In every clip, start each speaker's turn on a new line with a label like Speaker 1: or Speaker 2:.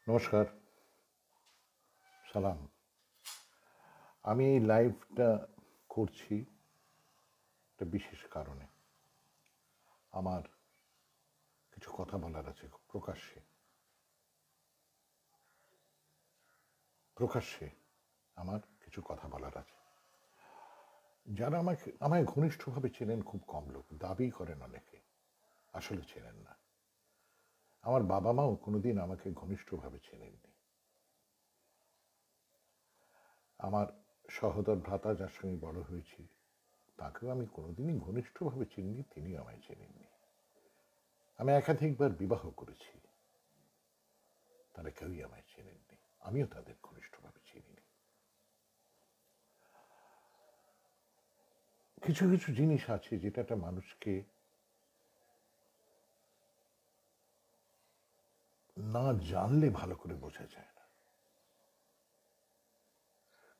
Speaker 1: নমস্কার, সালাম। আমি এই লাইভটা করছি একটা বিশেষ কারণে। আমার কিছু কথা বলার আছে প্রকাশ্যে প্রকাশ্যে আমার কিছু কথা বলার আছে। যারা আমায় ঘনিষ্ঠভাবে চেনেন খুব কম লোক, দাবি করেন অনেকে, আসলে চেনেন না। আমার বাবা মাও কোনোদিন আমাকে ঘনিষ্ঠভাবে চেনেননি। আমার সহোদর ভ্রাতা যার সঙ্গে বড় হয়েছি, তাকেও আমি কোনোদিনই ঘনিষ্ঠভাবে চিনিনি, তিনিও আমায় চেনেননি। আমি একাধিকবার বিবাহ করেছি, তারা কেউই আমায় চেনেননি, আমিও তাদের ঘনিষ্ঠভাবে চিনিনি। কিছু কিছু জিনিস আছে যেটা একটা মানুষকে না জানলে ভালো করে বোঝা যায় না।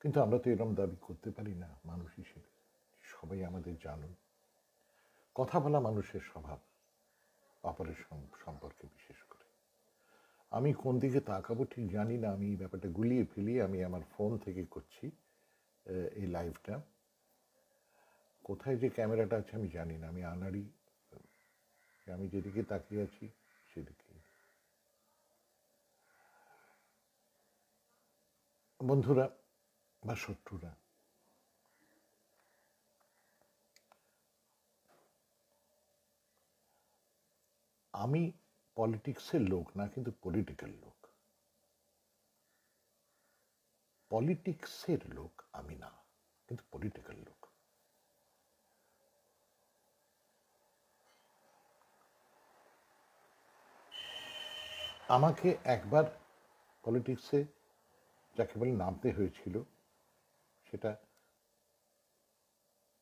Speaker 1: কিন্তু আমরা তো এরম দাবি করতে পারি না মানুষ হিসেবে। সবাই আমাদের জানুন। কথা বলা মানুষের স্বভাব, অপরের সম্পর্কে বিশেষ করে। আমি কোন দিকে তাকাবো ঠিক জানি না। আমি এই ব্যাপারটা গুলিয়ে ফেলিয়ে আমি আমার ফোন থেকে করছি এই লাইভটা। কোথায় যে ক্যামেরাটা আছে আমি জানি না। আমি আনাড়ি, আমি যেদিকে তাকিয়ে আছি সেদিকে। বন্ধুরা বা শত্রুরা, আমি পলিটিক্সের লোক না, কিন্তু পলিটিক্যাল লোক। পলিটিক্সের লোক আমি না, কিন্তু পলিটিক্যাল লোক। আমাকে একবার পলিটিক্সে যাকে বলে নামতে হয়েছিল, সেটা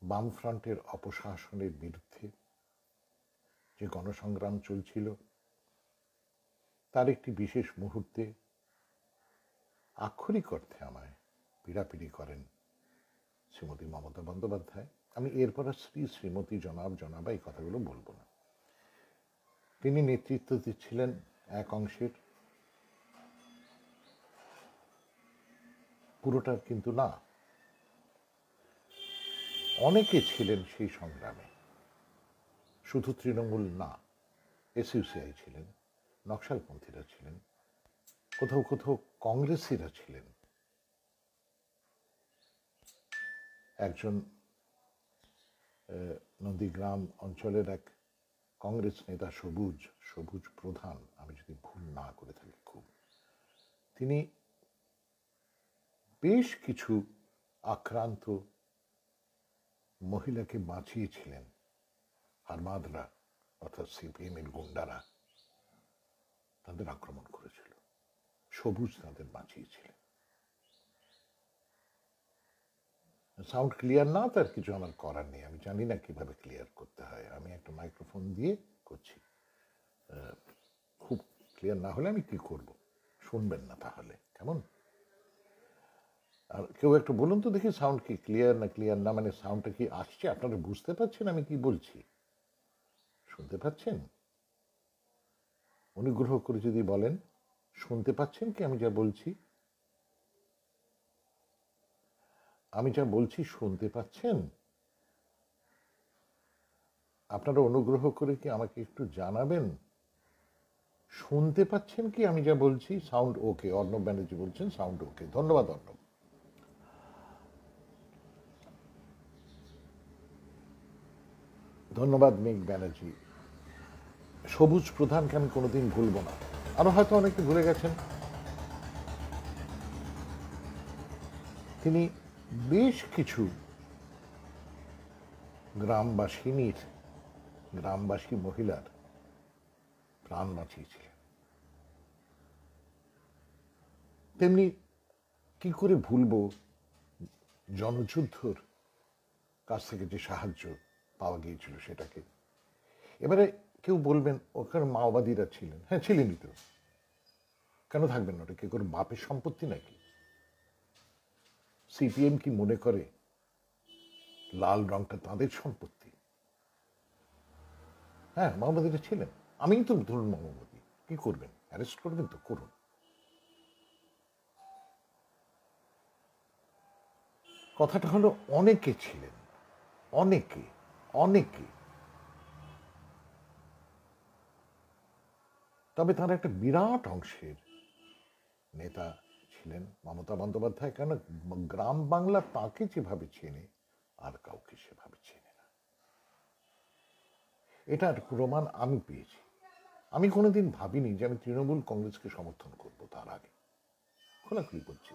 Speaker 1: বামফ্রন্টের অপশাসনের বিরুদ্ধে যে গণসংগ্রাম চলছিল, তার একটি বিশেষ মুহূর্তে আক্ষরিক অর্থে আমায় পীড়াপিড়ি করেন শ্রীমতী মমতা বন্দ্যোপাধ্যায়। আমি এরপর আর শ্রীমতী জনাবা এই কথাগুলো বলবো না। তিনি নেতৃত্ব দিচ্ছিলেন এক অংশের, পুরোটার কিন্তু না। অনেকে ছিলেন সেই সংগ্রামে, শুধু তৃণমূল না, এসইউসিআই ছিলেন, নকশালপন্থীরা ছিলেন, কোথাও কোথাও কংগ্রেসিরা ছিলেন। একজন নন্দীগ্রাম অঞ্চলের এক কংগ্রেস নেতা সবুজ প্রধান, আমি যদি ভুল না করে থাকি খুব, তিনি বেশ কিছু আক্রান্ত মহিলাকে বাঁচিয়েছিলেন। হারমাদরা অর্থাৎ সিপিএম এর গুন্ডারা তাদের আক্রমণ করেছিল, সবুজ তাদের বাঁচিয়েছিলেন। সাউন্ড ক্লিয়ার না, তার কিছু আমার করার নেই। আমি জানি না কিভাবে ক্লিয়ার করতে হয়। আমি একটা মাইক্রোফোন দিয়ে করছি। খুব ক্লিয়ার না হলে আমি কি করব? শুনবেন না তাহলে কেমন? আর কেউ একটু বলুন তো দেখি, সাউন্ড কি ক্লিয়ার না, মানে সাউন্ডটা কি আসছে? আপনারা বুঝতে পারছেন আমি কি বলছি? শুনতে পাচ্ছেন? অনুগ্রহ করে যদি বলেন শুনতে পাচ্ছেন কি আমি যা বলছি? আমি যা বলছি শুনতে পাচ্ছেন? আপনারা অনুগ্রহ করে কি আমাকে একটু জানাবেন শুনতে পাচ্ছেন কি আমি যা বলছি? সাউন্ড ওকে। অর্ণব ব্যানার্জি বলছেন সাউন্ড ওকে। ধন্যবাদ অর্ণব। ধন্যবাদ মেঘ ব্যানার্জি। সবুজ প্রধানকে আমি কোনোদিন ভুলব না। আরো হয়তো অনেকে ভুলে গেছেন। তিনি বেশ কিছু গ্রামবাসী মহিলার প্রাণ বাঁচিয়েছিলেন। তেমনি কি করে ভুলবো জনযুদ্ধর কাছ থেকে যে সাহায্য পাওয়া গিয়েছিল সেটাকে। এবারে কেউ বলবেন ওখানে মাওবাদীরা ছিলেন। হ্যাঁ, ছিলেনই তো, কেন থাকবেন না? ওটা কি করে বাপের সম্পত্তি নাকি? সিপিএম কি মনে করে লাল রংটা তাদের সম্পত্তি? হ্যাঁ, মাওবাদীরা ছিলেন। আমিই তো ধরুন মাওবাদী, কি করবেন? অ্যারেস্ট করবেন তো করুন, কথাটা হলো অনেকে ছিলেন, অনেকে, অনেকে, তবে তার একটা বিরাট অংশের নেতা ছিলেন মমতা বন্দ্যোপাধ্যায়। কেন গ্রাম বাংলা তাকে যেভাবে চেনে আর কাউকে সেভাবে চেনে না, এটার প্রমাণ আমি পেয়েছি। আমি কোনোদিন ভাবিনি যে আমি তৃণমূল কংগ্রেসকে সমর্থন করব। তার আগে খোলাখুলি বলছি,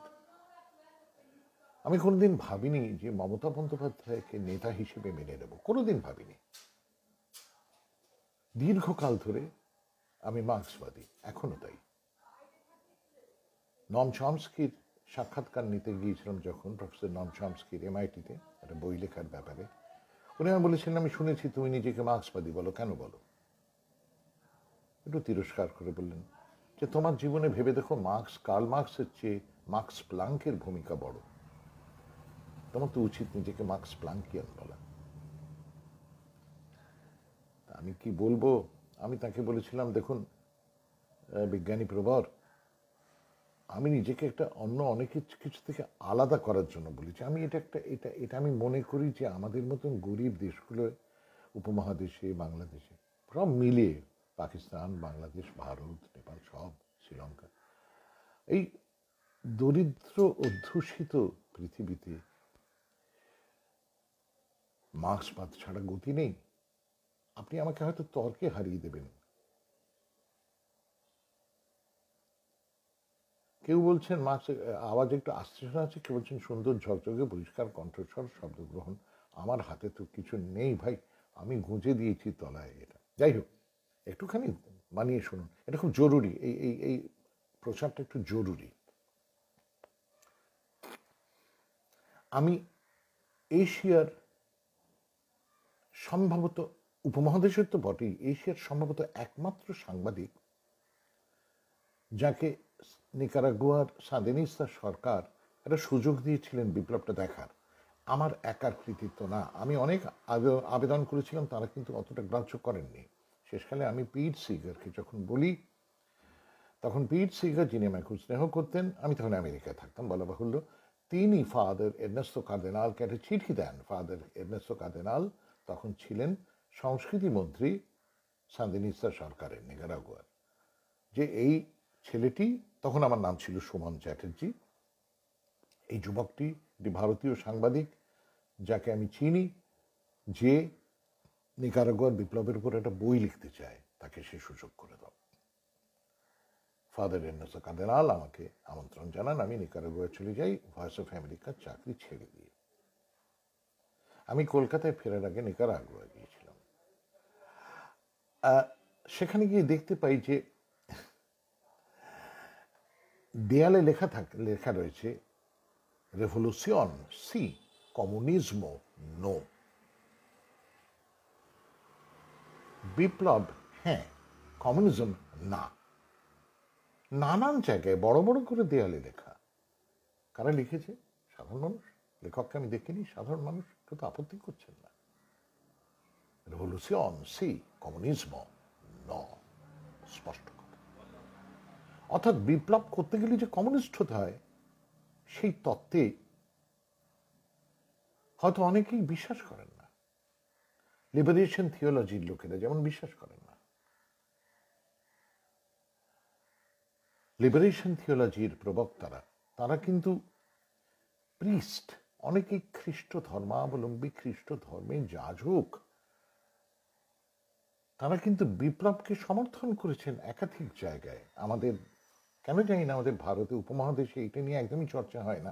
Speaker 1: আমি কোনোদিন ভাবিনি যে মমতা বন্দ্যোপাধ্যায়কে নেতা হিসেবে মেনে নেব, কোনোদিন ভাবিনি। দীর্ঘকাল ধরে আমি মার্ক্সবাদী, এখনো তাই। নম চমস্কির সাক্ষাৎকার নিতে গিয়েছিলাম যখন, প্রফেসর নম চমস্কির MIT-তে একটা বই লেখার ব্যাপারে, উনি আমি বলেছিলেন, আমি শুনেছি তুমি নিজেকে মার্ক্সবাদী বলো, কেন বলো? একটু তিরস্কার করে বললেন যে তোমার জীবনে ভেবে দেখো, কার্ল মার্কসের চেয়ে মার্কস প্লাঙ্কের ভূমিকা বড়, তোমার তো উচিত নিজেকে মার্কস প্লাঙ্কিয়ান বলা। আমি কি বলবো? আমি তাকে বলেছিলাম, দেখুন বিজ্ঞানী প্রবর, আমি নিজেকে একটা অন্য অনেক কিছু থেকে আলাদা করার জন্য বলেছি। আমি এটা আমি মনে করি যে আমাদের মতন গরিব দেশগুলো, উপমহাদেশে, বাংলাদেশে, সব মিলিয়ে, পাকিস্তান, বাংলাদেশ, ভারত, নেপাল, সব, শ্রীলঙ্কা, এই দরিদ্র অধ্যুষিত পৃথিবীতে মার্ক্সবাদ ছাড়া গতি নেই। আপনি আমাকে হয়তো তর্কে হারিয়ে দেবেন। কেউ বলছেন মার্ক্সের আওয়াজ একটু আস্তে শোনা আছে, কেউ বলছেন সুন্দর ঝকঝকে পরিষ্কার কণ্ঠস্বর, শব্দগ্রহণ। আমার হাতে তো কিছু নেই ভাই, আমি গুঁজে দিয়েছি তলায় এটা। যাই হোক, একটুখানি মানিয়ে শুনুন, এটা খুব জরুরি, এই এই এই প্রচারটা একটু জরুরি। আমি এশিয়ার সম্ভবত, উপমহাদেশের তো বটেই, এশিয়ার সম্ভবত একমাত্র সাংবাদিক যাকে নিকারাগুয়ার সান্দিনিস্তা সরকার একটা সুযোগ দিয়েছিলেন বিপ্লবটা দেখার। আমার একার কৃতিত্ব না, আমি অনেক আবেদন করেছিলাম, তারা কিন্তু অতটা গ্রাহ্য করেননি। শেষকালে আমি পিট সিগারকে যখন বলি, তখন পিট সিগার, যিনি আমায় খুব স্নেহ করতেন, আমি তখন আমেরিকায় থাকতাম বলা বাহুল্য, তিনি ফাদার এরনেস্তো কার্দিনালকে একটা চিঠি দেন। ফাদার এরনেস্তো কার্দিনাল তখন ছিলেন সংস্কৃতি মন্ত্রী সান্দিনিস্তা সরকারের, নিকারাগুয়ার, যে এই ছেলেটি, তখন আমার নাম ছিল সুমন চ্যাটার্জি, এই যুবকটি একটি ভারতীয় সাংবাদিক যাকে আমি চিনি, যে নিকারাগুয়ার বিপ্লবের উপর একটা বই লিখতে চায়, তাকে সে সুযোগ করে দাও। ফাদার এরনেস্তো কার্দিনাল আমাকে আমন্ত্রণ জানান, আমি নিকারাগুয়া চলে যাই ভয়েস অফ আমেরিকার চাকরি ছেড়ে দিয়ে। আমি কলকাতায় ফেরার আগে নিকারাগুয়া গিয়েছিলাম। সেখানে গিয়ে দেখতে পাই যে দেয়ালে লেখা রয়েছে রেভলিউশন সি, কমিউনিজমো নো। বিপ্লব হ্যাঁ, কমিউনিজম না। নানান জায়গায় বড় বড় করে দেয়ালে লেখা। কারা লিখেছে? সাধারণ মানুষ। লেখককে আমি দেখিনি, সাধারণ মানুষ কেউ তো আপত্তি করছেন না। রেভলিউশন সি, কমিউনিজমো নো, স্পষ্ট কথা। অর্থাৎ বিপ্লব করতে গেলে যে কমিউনিস্ট হতে হয়, সেই তত্ত্বে হয়তো অনেকেই বিশ্বাস করেন না। লিবারেশন থিওলজির লোকেরা যেমন বিশ্বাস করেন না। লিবারেশন থিওলজির প্রবক্তারা, তারা কিন্তু প্রিস্ট, অনেকেই খ্রিস্ট ধর্মাবলম্বী, খ্রিস্ট ধর্মের যাজক, তারা কিন্তু বিপ্লবকে সমর্থন করেছেন একাধিক জায়গায়। আমাদের কেন জানি না, আমাদের ভারতে উপমহাদেশে এটা নিয়ে একদমই চর্চা হয় না।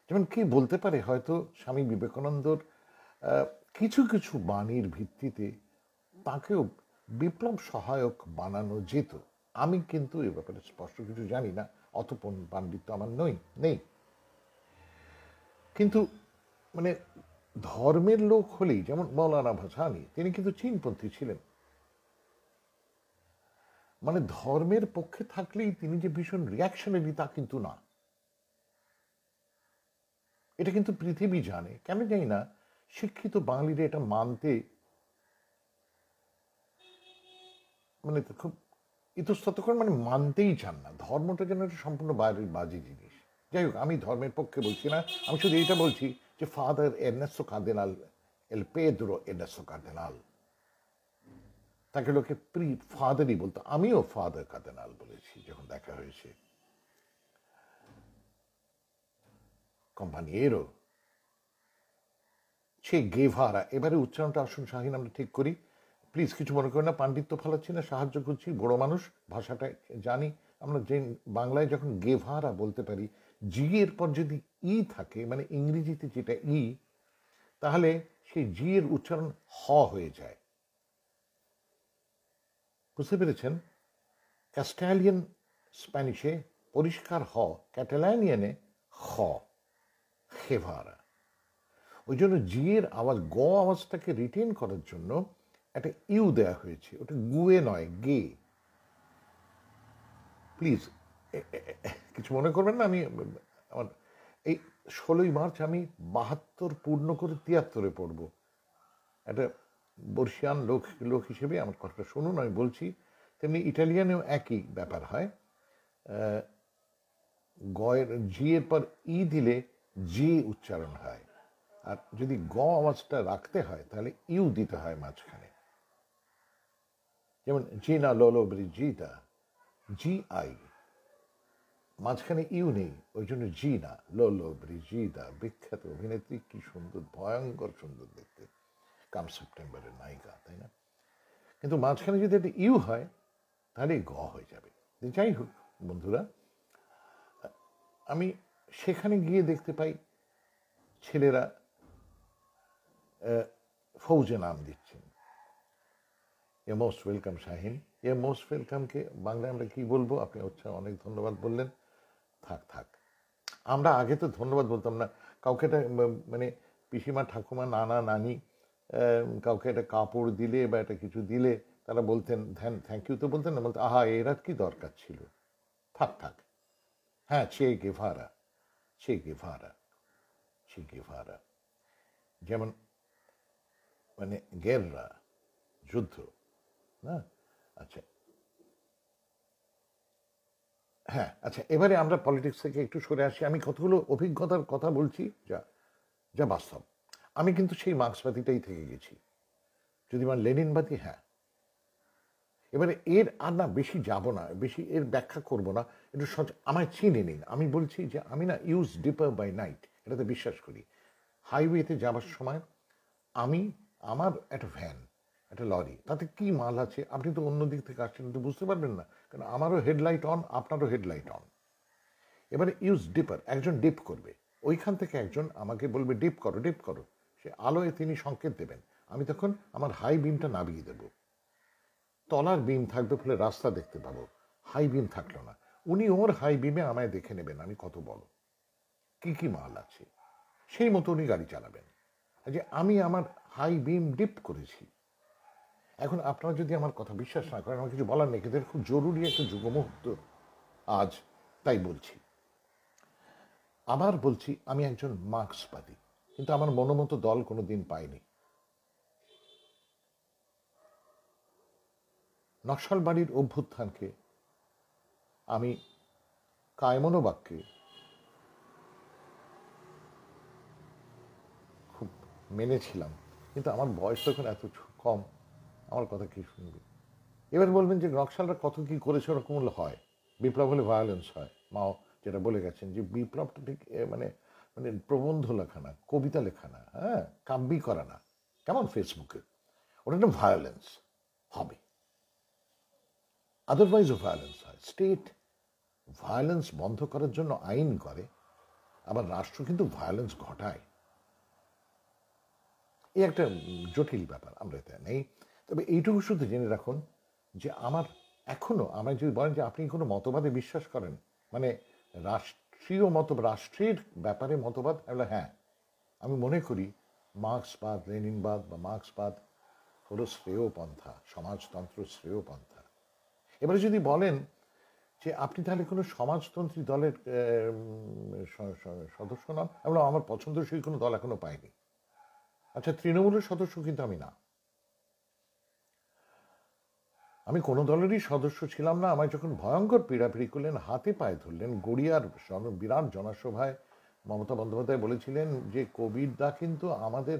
Speaker 1: যেমন কে বলতে পারে, হয়তো স্বামী বিবেকানন্দর কিছু কিছু বাণীর ভিত্তিতে তাকেও বিপ্লব সহায়ক বানানো যেত। আমি কিন্তু এ ব্যাপারে স্পষ্ট কিছু জানি না, অত পাণ্ডিত্য আমার নেই। কিন্তু মানে ধর্মের লোক হলেই, যেমন মৌলানা ভাসানী, তিনি কিন্তু চীনপন্থী ছিলেন। মানে ধর্মের পক্ষে থাকলেই তিনি যে ভীষণ রিয়াকশনারি তা কিন্তু না। এটা কিন্তু পৃথিবী জানে, কেন জানি না শিক্ষিত বাঙালিরা এটা মানতে মানে খুব ইতস্তত করে, মানে মানতেই চান না। ধর্মটা যেন একটা সম্পূর্ণ বাইরের বাজে জিনিস। যাই হোক, আমি ধর্মের পক্ষে বলছি না, আমি শুধু এইটা বলছি যে ফাদার এরনেস্টো কার্দিনাল, এল পেদ্রো এরনেস্টো কার্দিনাল, তাকে লোকে ফাদারই বলতো, আমিও ফাদার কার্দিনাল বলেছি যখন দেখা হয়েছে। কোম্পানিয়েরও সে গেভারা, এবারে উচ্চারণটা আসুন শাহিন আমরা ঠিক করি, প্লিজ কিছু মনে করেন না, পাণ্ডিত্য ফেলাচ্ছি না, সাহায্য করছি, বড় মানুষ, ভাষাটা জানি আমরা। যে বাংলায় যখন গেভারা বলতে পারি, জি এর পর যদি ই থাকে, মানে ইংরেজিতে যেটা ই, তাহলে সেই জি এর উচ্চারণ হ হয়ে যায়। বুঝতে পেরেছেন? ক্যাস্টালিয়ান স্প্যানিশে পরিষ্কার হ, ক্যাটালানিয়ানে খ, খেভারা। ওই জন্য জি এর আওয়াজ, গ আওয়াজটাকে রিটেন করার জন্য একটা ইউ দেয়া হয়েছে, ওটা গুয়ে নয়, গে। প্লিজ কিছু মনে করবেন না, আমি আমার এই 16ই মার্চ আমি 72 পূর্ণ করে 73-এ পড়ব। একটা বর্ষিয়ান লোক হিসেবে আমার কথাটা শুনুন, আমি বলছি। তেমনি ইটালিয়ানেও একই ব্যাপার হয়, গয়ের জি এর পর ই দিলে জি উচ্চারণ হয়, আর যদি গ আওয়াজটা রাখতে হয় তাহলে ইউ দিতে হয় মাঝখানে। যেমন জিনা লোলো ব্রিজিদা, জি আই, মাঝখানে ইউ নেই, ওই জন্য জিনা লোলো ব্রিজিদা। বিখ্যাত অভিনেত্রী, কি সুন্দর, ভয়ঙ্কর সুন্দর দেখতে, কাম সেপ্টেম্বরের নায়িকা, তাই না? কিন্তু মাঝখানে যদি একটা ইউ হয় তাহলে গ হয়ে যাবে। যাই হোক বন্ধুরা, আমি সেখানে গিয়ে দেখতে পাই ছেলেরা ফৌজে নাম দিচ্ছেন। এ মোস্ট ওয়েলকাম শাহিন, এ মোস্ট ওয়েলকামকে বাংলায় আমরা কি বলবো? আপনি হচ্ছে অনেক ধন্যবাদ বললেন, থাক। আমরা আগে তো ধন্যবাদ বলতাম না কাউকে, একটা মানে পিসিমা, ঠাকুমা, নানা, নানি কাউকে একটা কাপড় দিলে বা একটা কিছু দিলে তারা বলতেন থ্যাংক ইউ তো বলতেন না, বলতেন আহা এরা কি দরকার ছিল, থাক। হ্যাঁ, চে গেভারা, যেমন মানে গেররা, যুদ্ধ না। আচ্ছা, হ্যাঁ, আচ্ছা, এবারে আমরা পলিটিক্স থেকে একটু সরে আসি। আমি কতগুলো অভিজ্ঞতার কথা বলছি যা বাস্তব। আমি কিন্তু সেই মার্ক্সবাদীটাই থেকে গেছি, যদি আমার লেনিনবাদী, হ্যাঁ। এবারে এর আর না বেশি যাব না, বেশি এর ব্যাখ্যা করব না, একটু আমায় চিনে নিন। আমি বলছি যে আমি না ইউজ ডিপার বাই নাইট, এটাতে বিশ্বাস করি। হাইওয়েতে যাবার সময় আমার একটা ভ্যান, একটা লরি, তাতে কি মাল আছে আপনি তো অন্য দিক থেকে আসছেন, তো বুঝতে পারবেন না, কারণ আমারও হেডলাইট অন, আপনারও হেডলাইট অন। এবারে ইউজ ডিপার, একজন ডিপ করবে, ওইখান থেকে একজন আমাকে বলবে ডিপ করো, সে আলোয় তিনি সংকেত দেবেন, আমি তখন আমার হাই বিমটা নামিয়ে দেব। তলার বিম থাকবে ফলে রাস্তা দেখতে পাবো, হাই বিম থাকলো না, উনি ওর হাই বিমে আমায় দেখে নেবেন আমি কত বড়, কি মাল আছে, সেই মতো উনি গাড়ি চালাবেন। যে আমি আমার হাই বিম ডিপ করেছি। এখন আপনারা যদি আমার কথা বিশ্বাস না করেন, আমার কিছু বলার নেই, কিন্তু খুব জরুরি একটা যুগমুহূর্ত আজ, তাই বলছি। আবার বলছি, আমি একজন মার্ক্সবাদী, কিন্তু আমার মনোমতো দল কোনো দিন পাইনি। নকশালবাড়ির অভ্যুত্থানকে আমি কায়মনোবাক্যে খুব মেনেছিলাম, কিন্তু আমার বয়স তখন এত কম, আমার কথা কি শুনবে? এবার বলবেন যে নকশালরা কত কি করেছে, ওরকম হয়, বিপ্লব হলে ভায়োলেন্স হয়। মাও যেটা বলে গেছেন যে বিপ্লবটা ঠিক মানে মানে প্রবন্ধ লেখা না, কবিতা লেখা না, হ্যাঁ, কাব্যি করা না, কেমন ফেসবুকে, ওটা একটা ভায়োলেন্স হবে, আদারওয়াইজও ভায়োলেন্স হয়। স্টেট ভায়োলেন্স বন্ধ করার জন্য আইন করে, আবার রাষ্ট্র কিন্তু ভায়োলেন্স ঘটায়। এই একটা জটিল ব্যাপার, আমরা এতে নেই। তবে এইটুকু শুধু জেনে রাখুন যে আমার এখনো, আমায় যদি বলেন যে আপনি কোনো মতবাদে বিশ্বাস করেন, মানে রাষ্ট্রীয় রাষ্ট্রের ব্যাপারে মতবাদ, হ্যাঁ, আমি মনে করি মার্ক্সবাদ, লেনিনবাদ বা মার্ক্সবাদ হলো শ্রেয় পন্থা, সমাজতন্ত্র শ্রেয় পন্থা। এবারে যদি বলেন যে আপনি তাহলে কোনো সমাজতন্ত্রী দলের সদস্য নন, আমার পছন্দসই কোনো দল এখনো পাইনি। আচ্ছা, তৃণমূলের সদস্য কিন্তু আমি না। আমি কোনো দলেরই সদস্য ছিলাম না। আমায় যখন ভয়ঙ্কর পীড়াপিড়ি করলেন, হাতে পায়ে ধরলেন, গড়িয়ার বিরাট জনসভায় মমতা বন্দ্যোপাধ্যায় বলেছিলেন যে কবিরদা কিন্তু আমাদের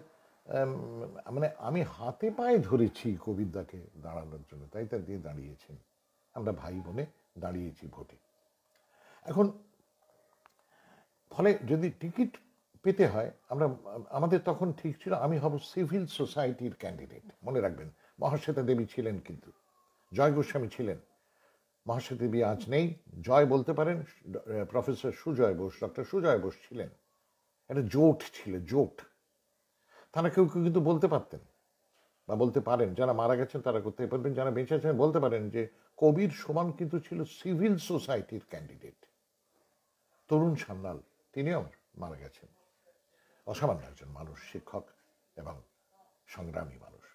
Speaker 1: মানে আমি হাতে পায়ে ধরেছি কবিরদাকে দাঁড়ানোর জন্য, তাই তার দিয়ে দাঁড়িয়েছেন। আমরা ভাই বোনে দাঁড়িয়েছি ভোটে। এখন ফলে যদি টিকিট পেতে হয়, আমাদের তখন ঠিক ছিল আমি হব সিভিল সোসাইটির ক্যান্ডিডেট। মনে রাখবেন, মহাশ্বেতা দেবী ছিলেন, কিন্তু জয় গোস্বামী ছিলেন। মহাশ্বেতা দেবী আজ নেই, জয় বলতে পারেন প্রফেসর সুজয় বোস, ডক্টর সুজয় বোস ছিলেন। একটা জোট ছিল, জোট। তারা কেউ কেউ কিন্তু বলতে পারতেন বা বলতে পারেন, যারা মারা গেছেন তারা করতে পারবেন, যারা বেঁচে আছেন বলতে পারেন যে কবির সমান কিন্তু ছিল সিভিল সোসাইটির ক্যান্ডিডেট তরুণ সান্যাল, তিনিও মারা গেছেন। অসামান্য একজন মানুষ, শিক্ষক এবং সংগ্রামী মানুষ।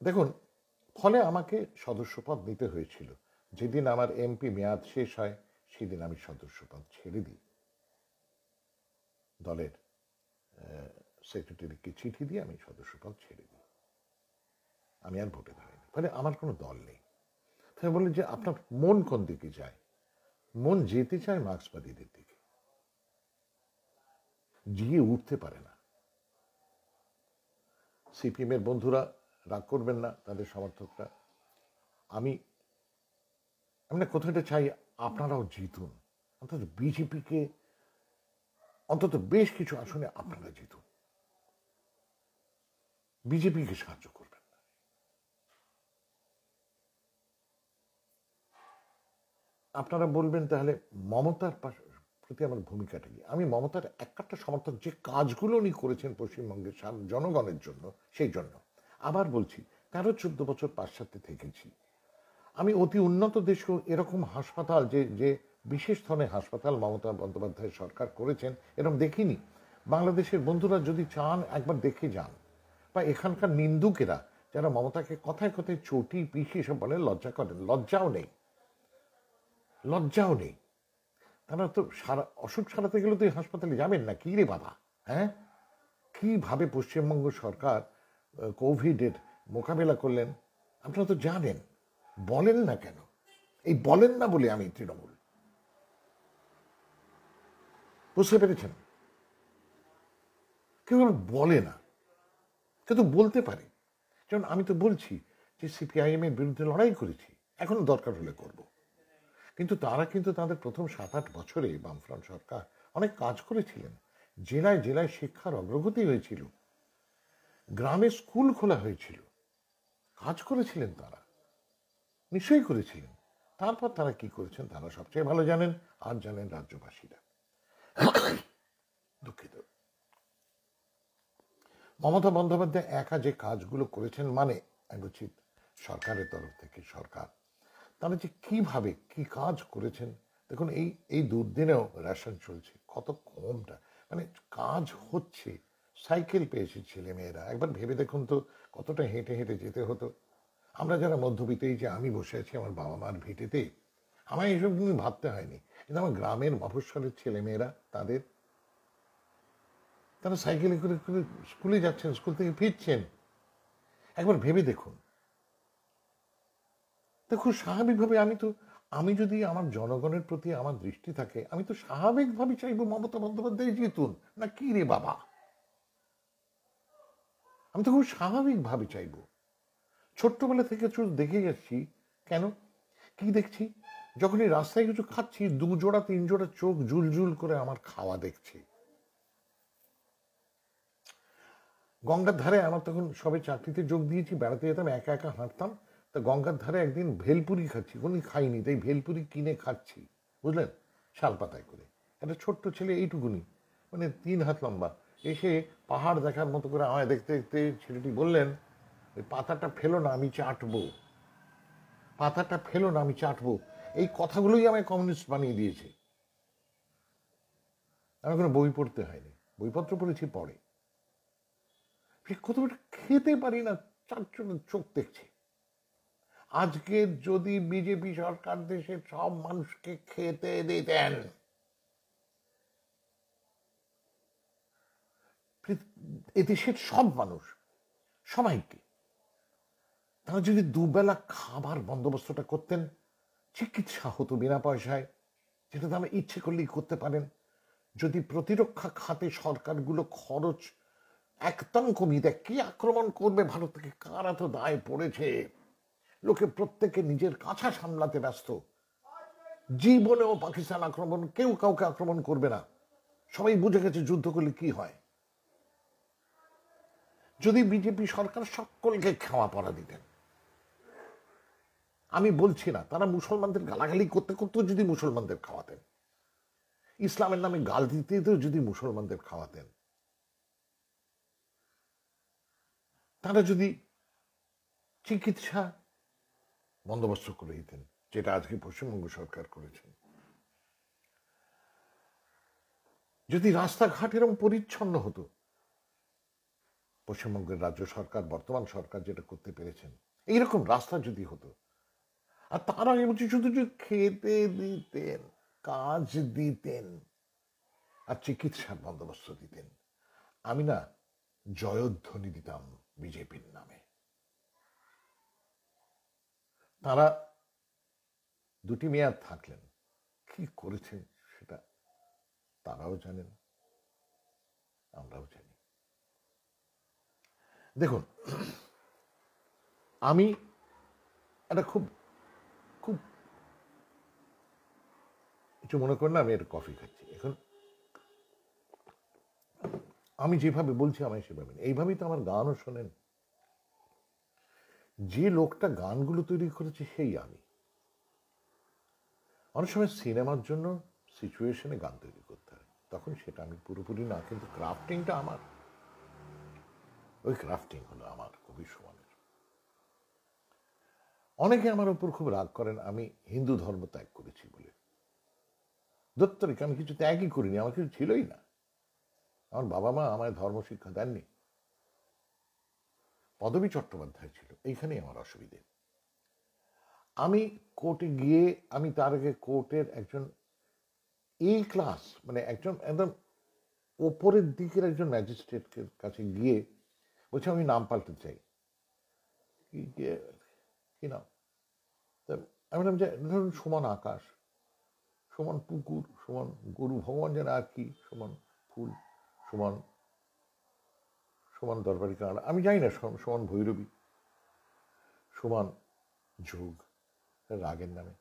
Speaker 1: দেখুন, ফলে আমাকে সদস্যপদ নিতে হয়েছিল। যেদিন আমার এমপি মেয়াদ শেষ হয় সেদিন আমি সদস্যপদ ছেড়ে দিই। দলের সেক্রেটারিকে চিঠি দিয়ে আমি সদস্যপদ ছেড়ে দিই। আমি আর ভোটে দাঁড়াইনি। ফলে আমার কোনো দল নেই। তাই বলে যে আপনার মন কোন দিকে যায়? মন যেতে চায় মার্ক্সবাদীদের দিকে, জিয়ে উঠতে পারে না। সিপিএম এর বন্ধুরা রাগ করবেন না, তাদের সমর্থকরা। আমি না কোথাটা চাই আপনারাও জিতুন, অন্তত বিজেপিকে অন্তত বেশ কিছু আসনে আপনারা জিতুন, বিজেপিকে সাহায্য করবেন না। আপনারা বলবেন তাহলে মমতার প্রতি আমার ভূমিকাটা কি? আমি মমতার একটা সমর্থক, যে কাজগুলো উনি করেছেন পশ্চিমবঙ্গের জনগণের জন্য, সেই জন্য। আবার বলছি, 13-14 বছর পাশ্চাত্যে থেকেছি। আমি অতি উন্নত দেশেও এরকম হাসপাতাল, যে বিশেষ ধরনের হাসপাতাল মমতা বন্দ্যোপাধ্যায় সরকার করেছেন, এরকম দেখিনি। বাংলাদেশের বন্ধুরা যদি চান একবার দেখে যান, বা এখানকার নিন্দুকেরা যারা মমতাকে কথায় কথায় চটি পিষি এসব বলেন, লজ্জা করেন, লজ্জাও নেই, লজ্জাও নেই। তারা তো অসুখ সারাতে গেলে তো এই হাসপাতালে যাবেন না, কি রে বাবা? হ্যাঁ, কিভাবে পশ্চিমবঙ্গ সরকার কোভিডের মোকাবেলা করলেন আপনারা তো জানেন। বলেন না কেন? এই বলেন না বলে আমি তৃণমূল, বুঝতে পেরেছেন? কেউ বলে না, কিন্তু বলতে পারে। যেমন আমি তো বলছি যে সিপিআইএম এর বিরুদ্ধে লড়াই করেছি, এখনো দরকার হলে করব। কিন্তু তারা কিন্তু তাদের প্রথম 7-8 বছরে বামফ্রন্ট সরকার অনেক কাজ করেছিলেন। জেলায় জেলায় শিক্ষার অগ্রগতি হয়েছিল, গ্রামে স্কুল খোলা হয়েছিল, কাজ করেছিলেন তারা, নিশ্চয়ই করেছিলেন। তারপর তারা কি করেছেন তারা সবচেয়ে ভালো জানেন, আর জানেন রাজ্যবাসীরা। দুঃখিত। মমতা বন্দ্যোপাধ্যায় একা যে কাজগুলো করেছেন, মানে আমি বলছি সরকারের তরফ থেকে, সরকার তারা যে কিভাবে কি কাজ করেছেন। দেখুন, এই দুর্দিনেও রেশন চলছে, কত কমটা, মানে কাজ হচ্ছে। সাইকেল পেয়েছে ছেলে মেয়েরা, একবার ভেবে দেখুন তো কতটা হেঁটে হেঁটে যেতে হতো। আমরা যারা মধ্যবিত্ত, এই যে আমি বসে আছি আমার বাবা মার ভিটেতে, আমায় এসব কিন্তু ভাবতে হয়নি। কিন্তু আমার গ্রামের মফস্বলের ছেলে মেয়েরা, তারা সাইকেলে করে করে স্কুলে যাচ্ছেন, স্কুল থেকে ফিরছেন। একবার ভেবে দেখুন। দেখুন, স্বাভাবিকভাবে আমি যদি আমার জনগণের প্রতি আমার দৃষ্টি থাকে, আমি তো স্বাভাবিকভাবে চাইবো মমতা বন্দ্যোপাধ্যায় জিতুন, না কি রে বাবা? আমি তো খুব স্বাভাবিকভাবে চাইবো। ছোট্টবেলা থেকে দেখে যাচ্ছি। কেন? কি দেখছি? যখনই রাস্তায় কিছু খাচ্ছি, 2 জোড়া 3 জোড়া চোখ জুল জুল করে আমার খাওয়া দেখছি। গঙ্গার ধারে, আমার তখন সবে চাকরিতে যোগ দিয়েছি, বেড়াতে যেতাম, একা একা হাঁটতাম। তা গঙ্গার ধারে একদিন ভেলপুরি খাচ্ছি, কোনদিন খাইনি, তাই ভেলপুরি কিনে খাচ্ছি, বুঝলেন, শাল পাতায় করে। একটা ছোট্ট ছেলে, এইটুকুনি, মানে 3 হাত লম্বা, এসে পাহাড় দেখার মতো করে আমায় দেখতে দেখতে ছেলেটি বললেন, ওই পাতাটা ফেলো না, আমি চাটবো, পাতাটা ফেলো না, আমি চাটবো। এই কথাগুলোই আমায় কমিউনিস্ট বানিয়ে দিয়েছে। আমি কোনো বই পড়তে হয়নি, বইপত্র পড়েছি পরে। কতটা খেতে পারি না, 4 জনের চোখ দেখছি। আজকে যদি বিজেপি সরকার দেশের সব মানুষকে খেতে দিতেন, এদেশের সব মানুষ, সবাইকে, তারা যদি দুবেলা খাবার বন্দোবস্তটা করতেন, চিকিৎসা হতো বিনা পয়সায়, যেটা তো আমরা ইচ্ছে করলেই করতে পারেন। যদি প্রতিরক্ষা খাতে সরকারগুলো খরচ একদম কমিয়ে দেয়, কি আক্রমণ করবে ভারত থেকে, কার এত দায় পড়েছে? লোকে প্রত্যেকে নিজের কাছা সামলাতে ব্যস্ত। জীবনেও পাকিস্তান আক্রমণ, কেউ কাউকে আক্রমণ করবে না, সবাই বুঝে গেছে যুদ্ধ করলে কি হয়। যদি বিজেপি সরকার সকলকে খাওয়া পড়া দিতেন, আমি বলছি না তারা মুসলমানদের গালাগালি করতে করতেও যদি মুসলমানদের খাওয়াতেন, ইসলামের নামে গাল দিতে দিতেও যদি মুসলমানদের খাওয়াতেন, তারা যদি চিকিৎসা বন্দোবস্ত করে দিতেন, যেটা আজকে পশ্চিমবঙ্গ সরকার করেছেন, যদি রাস্তাঘাট এরকম পরিচ্ছন্ন হতো, পশ্চিমবঙ্গের রাজ্য সরকার বর্তমান সরকার যেটা করতে পেরেছেন, এইরকম রাস্তা যদি হতো, আর তারা আমি বলছি শুধু খেতে দিতেন, কাজ দিতেন আর চিকিৎসার বন্দোবস্ত দিতেন, আমি না জয়ধ্বনি দিতাম বিজেপির নামে। তারা দুটি মেয়াদ থাকলেন, কি করেছেন সেটা তারাও জানেন, আমরাও জানি। দেখুন, আমি একটা খুব খুব কিছু মনে করেন না, আমি একটা কফি খাচ্ছি এখন, আমি যেভাবে বলছি আমায় সেভাবে, এইভাবেই তো আমার গানও শোনেন। যে লোকটা গানগুলো তৈরি করেছে সেই আমি। অনেক সময় সিনেমার জন্য সিচুয়েশনে গান তৈরি করতে হয়, তখন সেটা আমি পুরোপুরি না, কিন্তু ক্রাফটিংটা আমার, ওই ক্রাফটিং হলো আমার কবি সুমনের। অনেকে আমার উপর খুব রাগ করেন আমি হিন্দু ধর্ম ত্যাগ করেছি বলে। দত্তরিক আমি কিছু ত্যাগই করিনি, আমার কিছু ছিলই না। আমার বাবা মা আমায় ধর্ম শিক্ষা দেননি। পদবী চট্টোপাধ্যায় ছিল, এইখানেই আমার অসুবিধে। আমি কোর্টে গিয়ে, আমি তার আগে কোর্টের একজন এ ক্লাস, মানে একজন একদম ওপরের দিকের একজন ম্যাজিস্ট্রেটের কাছে গিয়ে বলছি আমি নাম পাল্টাতে চাই। কি নাম? আমি বললাম যে ধরুন সমান আকাশ, সমান পুকুর, সমান গরু, ভগবান যেন আর কি, সমান ফুল, সমান সমান দরবারি কাঁড়া, আমি জানি না, সমান ভৈরবী, সমান যোগ, রাগের নামে।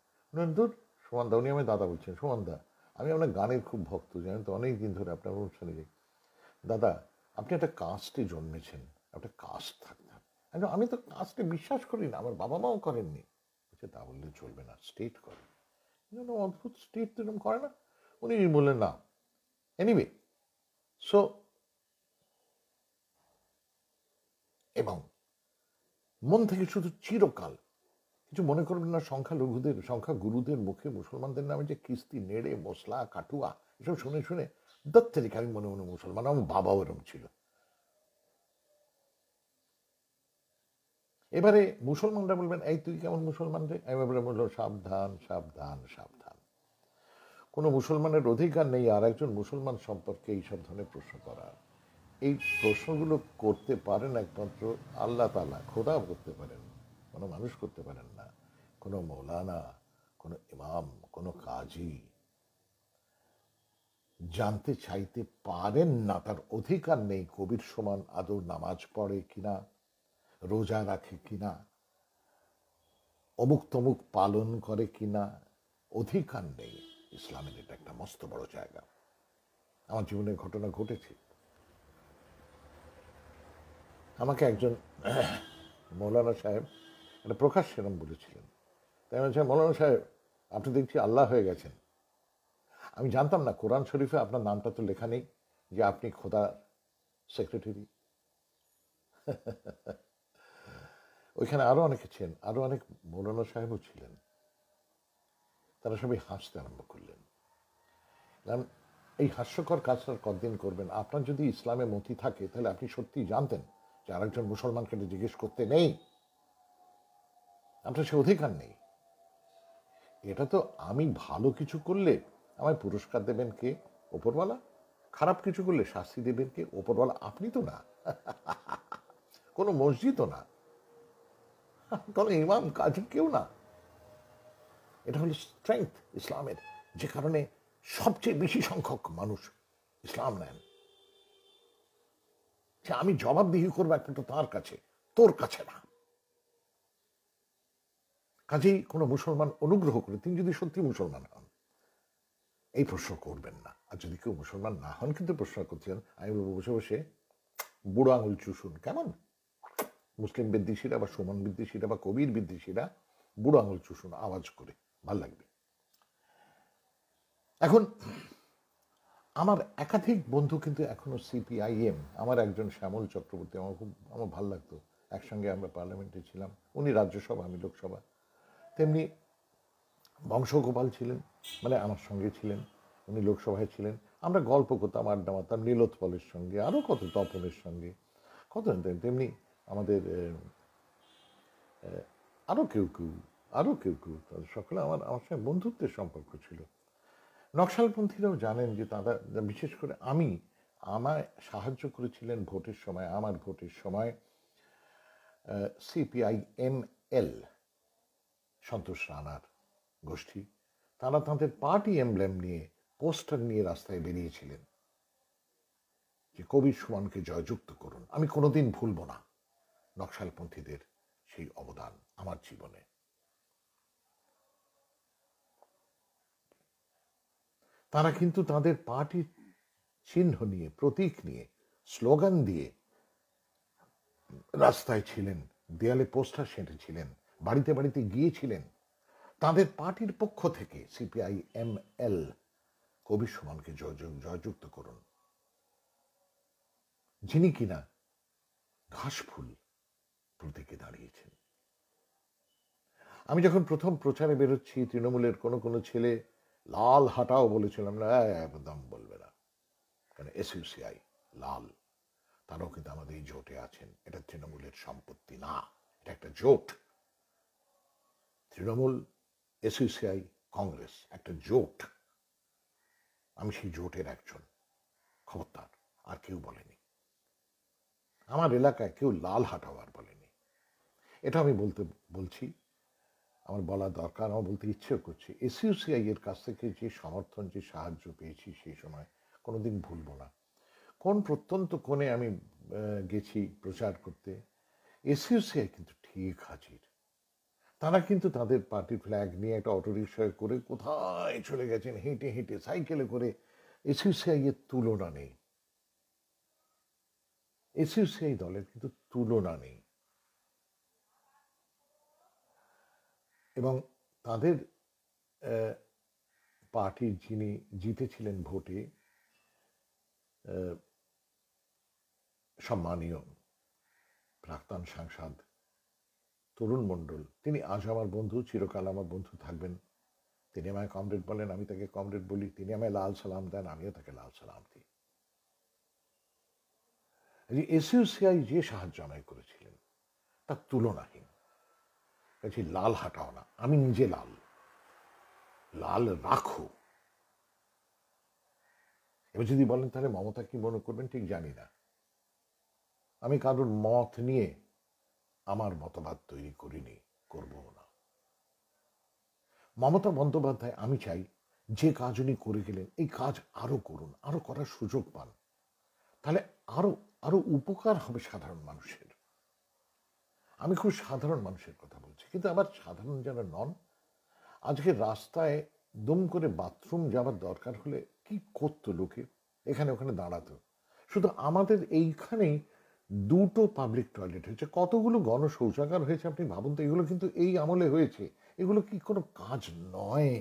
Speaker 1: দূর, সমান দা, উনি আমি দাদা বলছেন, সমান দা আমি আপনার গানের খুব ভক্ত, জানেন তো, অনেক দিন ধরে আপনার অনুষ্ঠানে যাই। দাদা আপনি একটা কাস্টে জন্মেছেন, একটা কাস্ট থাকতে হবে। আমি তো কাস্টে বিশ্বাস করি না, আমার বাবা মাও করেননি। বলছে তা বললে চলবে না, স্টেট করে। অদ্ভুত, স্টেট তো এরকম করে না। উনি বললেন না। এনিওয়ে, সো এবং মন থেকে শুধু চিরকাল কিছু মনে করবেন না, সংখ্যাগুরুদের মুখে মুসলমানদের নামে যে কিস্তি, নেড়ে, মশলা, কাটুয়া, এসব শুনে শুনে দত্তেরিক আমি মনে মনে মুসলমান, আমার বাবাও এরম ছিল। এবারে মুসলমানরা বলবেন এই তুই কেমন মুসলমান রে, আমি বলবো সাবধান সাবধান সাবধান। কোনো মুসলমানের অধিকার নেই আর একজন মুসলমান সম্পর্কে এইসব ধরনের প্রশ্ন করার। এই প্রশ্নগুলো করতে পারেন একমাত্র আল্লাহ তাআলা, খোদা করতে পারেন, কোনো মানুষ করতে পারেন না, কোনো মৌলানা, কোনো ইমাম, কোনো কাজী। জানতে চাইতে পারেন না, তার অধিকার নেই কবির সমান আদৌ নামাজ পড়ে কিনা, রোজা রাখে কিনা, অমুক তমুক পালন করে কিনা, অধিকার নেই। ইসলামের এটা একটা মস্ত বড় জায়গা। আমার জীবনে ঘটনা ঘটেছে। আমাকে একজন মৌলানা সাহেব একটা প্রকাশ্যে এরম বলেছিলেন, তাই আমি বলছিলাম মৌলানা সাহেব আপনি দেখছি আল্লাহ হয়ে গেছেন। আমি জানতাম না কোরআন শরীফে আপনার নামটা তো লেখা নেই যে আপনি খোদার সেক্রেটারি। ওইখানে আরো অনেকে ছিলেন, আরো অনেক মৌলানা সাহেবও ছিলেন। তারা সবাই হাসতে আরম্ভ করলেন। কারণ এই হাস্যকর কাজটা কতদিন করবেন? আপনার যদি ইসলামে মতি থাকে তাহলে আপনি সত্যিই জানতেন যে আরেকজন মুসলমানকে জিজ্ঞেস করতে নেই, আপনার সে অধিকার নেই। এটা তো আমি ভালো কিছু করলে আমায় পুরস্কার দেবেন কে? ওপরওয়ালা। খারাপ কিছু করলে শাস্তি দেবেন কে? ওপরওয়ালা। আপনি তো না, কোনো মসজিদও না। কোনো ইমাম কাজী কেউ না। এটা হলো স্ট্রেংথ ইসলামের, যে কারণে সবচেয়ে বেশি সংখ্যক মানুষ ইসলাম নেন। যে আমি জবাবদিহি করবো একটা তার কাছে, তোর কাছে না। কাজেই কোনো মুসলমান অনুগ্রহ করে, তিনি যদি সত্যি মুসলমান হন, এই প্রশ্ন করবেন না। আর যদি কেউ মুসলমান না হন কিন্তু প্রশ্ন করছেন, আমি বলবো বসে বসে বুড়ো আঙুল চুষুন। কেমন? মুসলিম বিদ্বেষীরা বা সুমন বিদ্বেষীরা বা কবির বিদ্বেষীরা বুড়ো আঙুল চুষুন আওয়াজ করে, ভাল লাগবে। এখন আমার একাধিক বন্ধু কিন্তু এখনো সিপিআইএম। আমার একজন শ্যামল চক্রবর্তী, আমার ভাল লাগতো, একসঙ্গে আমরা পার্লামেন্টে ছিলাম, উনি রাজ্যসভা আমি লোকসভা। তেমনি বংশগোপাল ছিলেন, মানে আমার সঙ্গে ছিলেন, উনি লোকসভায় ছিলেন। আমরা গল্প করতাম, আড্ডা মারতাম নীলোৎপলের সঙ্গে, আরও কত তপনের সঙ্গে, কত। তেমনি আমাদের আরও কেউ কেউ তাদের সকলে আমার সঙ্গে বন্ধুত্বের সম্পর্ক ছিল। নকশালপন্থীরাও জানেন যে তারা, বিশেষ করে আমায় সাহায্য করেছিলেন ভোটের সময়, আমার ভোটের সময় সিপিআইএমএল, সন্তোষ রানার গোষ্ঠী, তারা তাদের পার্টি এমব্লেম নিয়ে, পোস্টার নিয়ে রাস্তায় বেরিয়েছিলেন যে কবির সুমনকে জয়যুক্ত করুন। আমি কোনোদিন ভুলব না নকশালপন্থীদের সেই অবদান আমার জীবনে। তারা কিন্তু তাদের পার্টির চিহ্ন নিয়ে, প্রতীক নিয়ে, স্লোগান দিয়ে রাস্তায় ছিলেন, দেয়ালে পোস্টার সেঁটেছিলেন, বাড়িতে বাড়িতে গিয়েছিলেন। তাদের পার্টির পক্ষ থেকে সিপিআইএমএল কবির সুমনকে জয়যুক্ত করুন, যিনি কিনা ঘাসফুল প্রতীকে দাঁড়িয়েছেন। আমি যখন প্রথম প্রচারে বেরোচ্ছি, তৃণমূলের কোনো ছেলে লাল হাটাও বলেছিলাম না, একদম বলবে না, কারণ এসইউসিআই লাল, তারাও কিন্তু আমাদের এই জোটে আছেন। এটা তৃণমূলের সম্পত্তি না, এটা একটা জোট। তৃণমূল, এসইউসিআই, কংগ্রেস একটা জোট। আমি সেই জোটের একজন, খবরদার আর কেউ বলেনি। আমার এলাকায় কেউ লাল হাটাও আর বলেনি। এটা আমি বলছি, আমার বলা দরকার, আমার বলতে ইচ্ছেও করছে। এসইউসিআই এর কাছ থেকে যে সমর্থন, যে সাহায্য পেয়েছি সেই সময় কোনোদিন ভুলবো না। কোন প্রত্যন্ত কোণে আমি গেছি প্রচার করতে, এসইউসিআই কিন্তু ঠিক হাজির। তারা কিন্তু তাদের পার্টি ফ্ল্যাগ নিয়ে একটা অটোরিকশায় করে কোথায় চলে গেছেন, হেঁটে হেঁটে, সাইকেলে করে। এসইউসিআই এর তুলনা নেই, এসইউসিআই দলের কিন্তু তুলনা নেই। এবং তাদের পার্টির যিনি জিতেছিলেন ভোটে, সম্মানীয় প্রাক্তন সাংসদ তরুণ মণ্ডল, তিনি আজ আমার বন্ধু, চিরকাল আমার বন্ধু থাকবেন। তিনি আমায় কমরেড বলেন, আমি তাকে কমরেড বলি। তিনি আমায় লাল সালাম দেন, আমিও তাকে লাল সালাম দিই। এসইউসিআই যে সাহায্য আমায় করেছিলেন তার তুলনাহীন। কাজে লাল হাটাও না, আমি নিজে লাল রাখো। এবার যদি বলেন তাহলে মমতা কি মনে করবেন, ঠিক জানি না। আমি কারোর মত নিয়ে আমার মতবাদ তৈরি করিনি, করবো না। মমতা বন্দ্যোপাধ্যায়, আমি চাই যে কাজ উনি করে গেলেন, এই কাজ আরো করুন, আরো করার সুযোগ পান, তাহলে আরো উপকার হবে সাধারণ মানুষের। আমি খুব সাধারণ মানুষের কথা বলছি, কিন্তু আবার সাধারণ যারা নন, আজকে রাস্তায় দুম করে বাথরুম যাওয়ার দরকার হলে কি করতো লোকে, এখানে ওখানে দাঁড়াতো। শুধু আমাদের এইখানেই 2টো পাবলিক টয়লেট হয়েছে, কতগুলো গণশৌচাগার হয়েছে, আপনি ভাবুন তো। এগুলো কিন্তু এই আমলে হয়েছে, এগুলো কি কোনো কাজ নয়?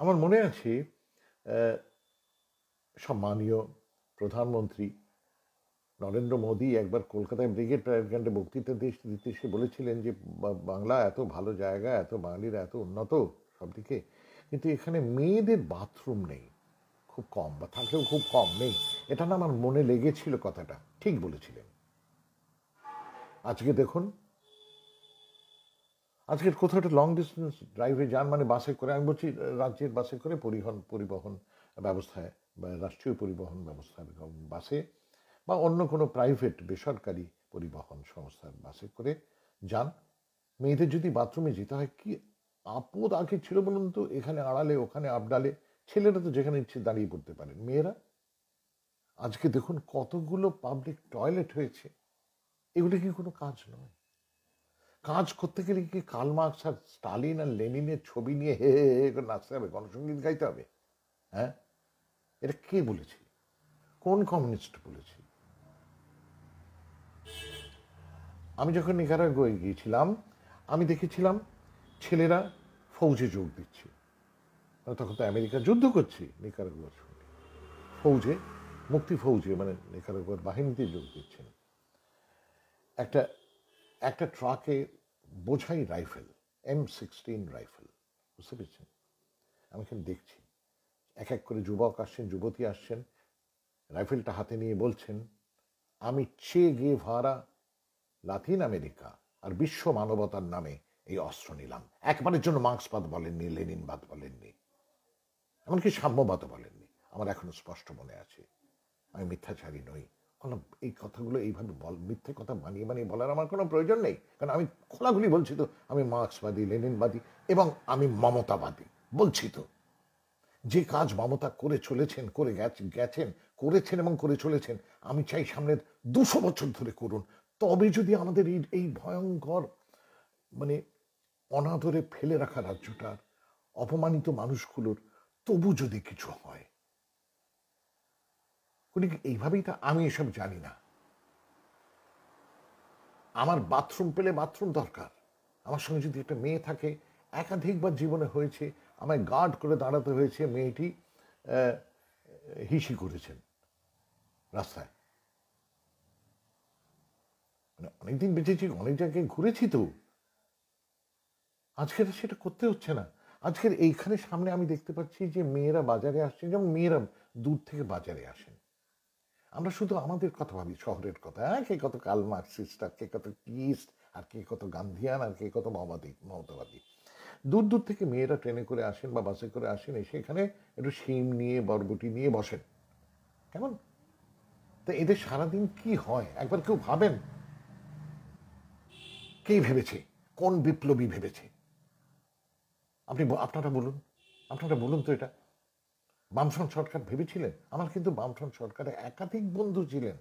Speaker 1: আমার মনে আছে সম্মানীয় প্রধানমন্ত্রী নরেন্দ্র মোদী একবার কলকাতায় ব্রিগেড প্যারেড গ্রাউন্ডে বক্তৃতা দিতে এসে বলেছিলেন যে বাংলা এত ভালো জায়গা, এত বাঙালিরা এত উন্নত সব দিকে, কিন্তু এখানে মেয়েদের বাথরুম নেই, খুব কম, বা থাকলেও খুব কম নেই। এটা না আমার মনে লেগেছিল, কথাটা ঠিক বলেছিলেন। আজকে দেখুন, আজকের কোথাও একটা লং ডিস্টেন্স ড্রাইভে যান, মানে বাসে করে, আমি বলছি রাজ্যের বাসে করে, পরিবহন ব্যবস্থায় বা রাষ্ট্রীয় পরিবহন ব্যবস্থার বাসে বা অন্য কোনো প্রাইভেট বেসরকারি পরিবহন সংস্থার বাসে করে যান। মেয়েদের যদি বাথরুমে যেতে হয়, কি আপদ আগে ছিল বলুন তো? এখানে আড়ালে, ওখানে আবডালে। ছেলেরা তো যেখানে ইচ্ছে দাঁড়িয়ে পড়তে পারেন, মেয়েরা আজকে দেখুন কতগুলো পাবলিক টয়লেট হয়েছে। এগুলো কি কোনো কাজ নয়? কাজ করতে গেলে কি কার্ল মার্কস আর স্টালিন আর লেনিনের ছবি নিয়ে হে হে হে করে নাচতে হবে, গণসঙ্গীত গাইতে হবে? হ্যাঁ, এটা কে বলেছে? কোন কমিউনিস্ট বলেছে? আমি যখন নিকারাগুয়ায় গিয়েছিলাম, আমি দেখেছিলাম ছেলেরা ফৌজে যোগ দিচ্ছে। তখন তো আমেরিকা যুদ্ধ করছে নিকারাগুয়ার সঙ্গে। ফৌজে, মুক্তি ফৌজে, মানে নিকারাগুয়ার বাহিনীতে যোগ দিচ্ছেন। একটা একটা ট্রাকে বোঝাই রাইফেল, M16 রাইফেল, বুঝতে পেরেছেন? আমি এখানে দেখছি এক এক করে যুবক আসছেন, যুবতী আসছেন, রাইফেলটা হাতে নিয়ে বলছেন, আমি চে গেভারা, লাতিন আমেরিকা আর বিশ্ব মানবতার নামে এই অস্ত্র নিলাম। একবারের জন্য মার্ক্সবাদ বলেননি, লেনিনবাদ বলেননি, এমনকি সাম্যবাদ বলেননি। আমার এখনো স্পষ্ট মনে আছে। আমি মিথ্যাচারী নই। কোনো এই কথাগুলো এইভাবে মিথ্যে কথা বানিয়ে বানিয়ে বলার আমার কোনো প্রয়োজন নেই, কারণ আমি খোলাখুলি বলছি তো আমি মার্ক্সবাদী, লেনিনবাদী এবং আমি মমতাবাদী। বলছি তো, যে কাজ মমতা করে চলেছেন, করে গেছেন, করেছেন এবং করে চলেছেন, আমি চাই সামনের 200 বছর ধরে করুন। তবে যদি আমাদের এই ভয়ঙ্কর, মানে অনাদরে ফেলে রাখা রাজ্যটার, অপমানিত মানুষগুলোর তবু যদি কিছু হয়, এইভাবেই তা। আমি এসব জানি না। আমার বাথরুম পেলে বাথরুম দরকার। আমার সঙ্গে যদি একটা মেয়ে থাকে, একাধিকবার জীবনে হয়েছে আমায় গার্ড করে দাঁড়াতে হয়েছে, মেয়েটি হিসি করেছেন রাস্তায়। মানে অনেকদিন বেঁচেছি, অনেক জায়গায় ঘুরেছি তো, আজকের সেটা করতে হচ্ছে না। আজকের এইখানে সামনে আমি দেখতে পাচ্ছি যে মেয়েরা বাজারে আসছেন, যেমন মেয়েরা দূর থেকে বাজারে আসেন। আমরা শুধু আমাদের কথা ভাবি, শহরের কথা, হ্যাঁ, কে কত কার্ল মার্কসিস্ট, আর কে কত কিস্ট, আর কে কত গান্ধিয়ান, আর কে কত মমতাবাদী। দূর দূর থেকে মেয়েরা ট্রেনে করে আসেন বা বাসে করে আসেন, এসে এখানে একটু শিম নিয়ে, বরবটি নিয়ে বসেন। কেমন? তা এদের সারাদিন কি হয় একবার কেউ ভাবেন? কে ভেবেছে? কোন বিপ্লবী ভেবেছে? আপনারা বলুন, আপনারা বলুন তো এটা। বামফ্রন্ট সরকার ভেবেছিলেন? আমার কিন্তু বামফ্রন্ট সরকারে একাধিক বন্ধু ছিলেন,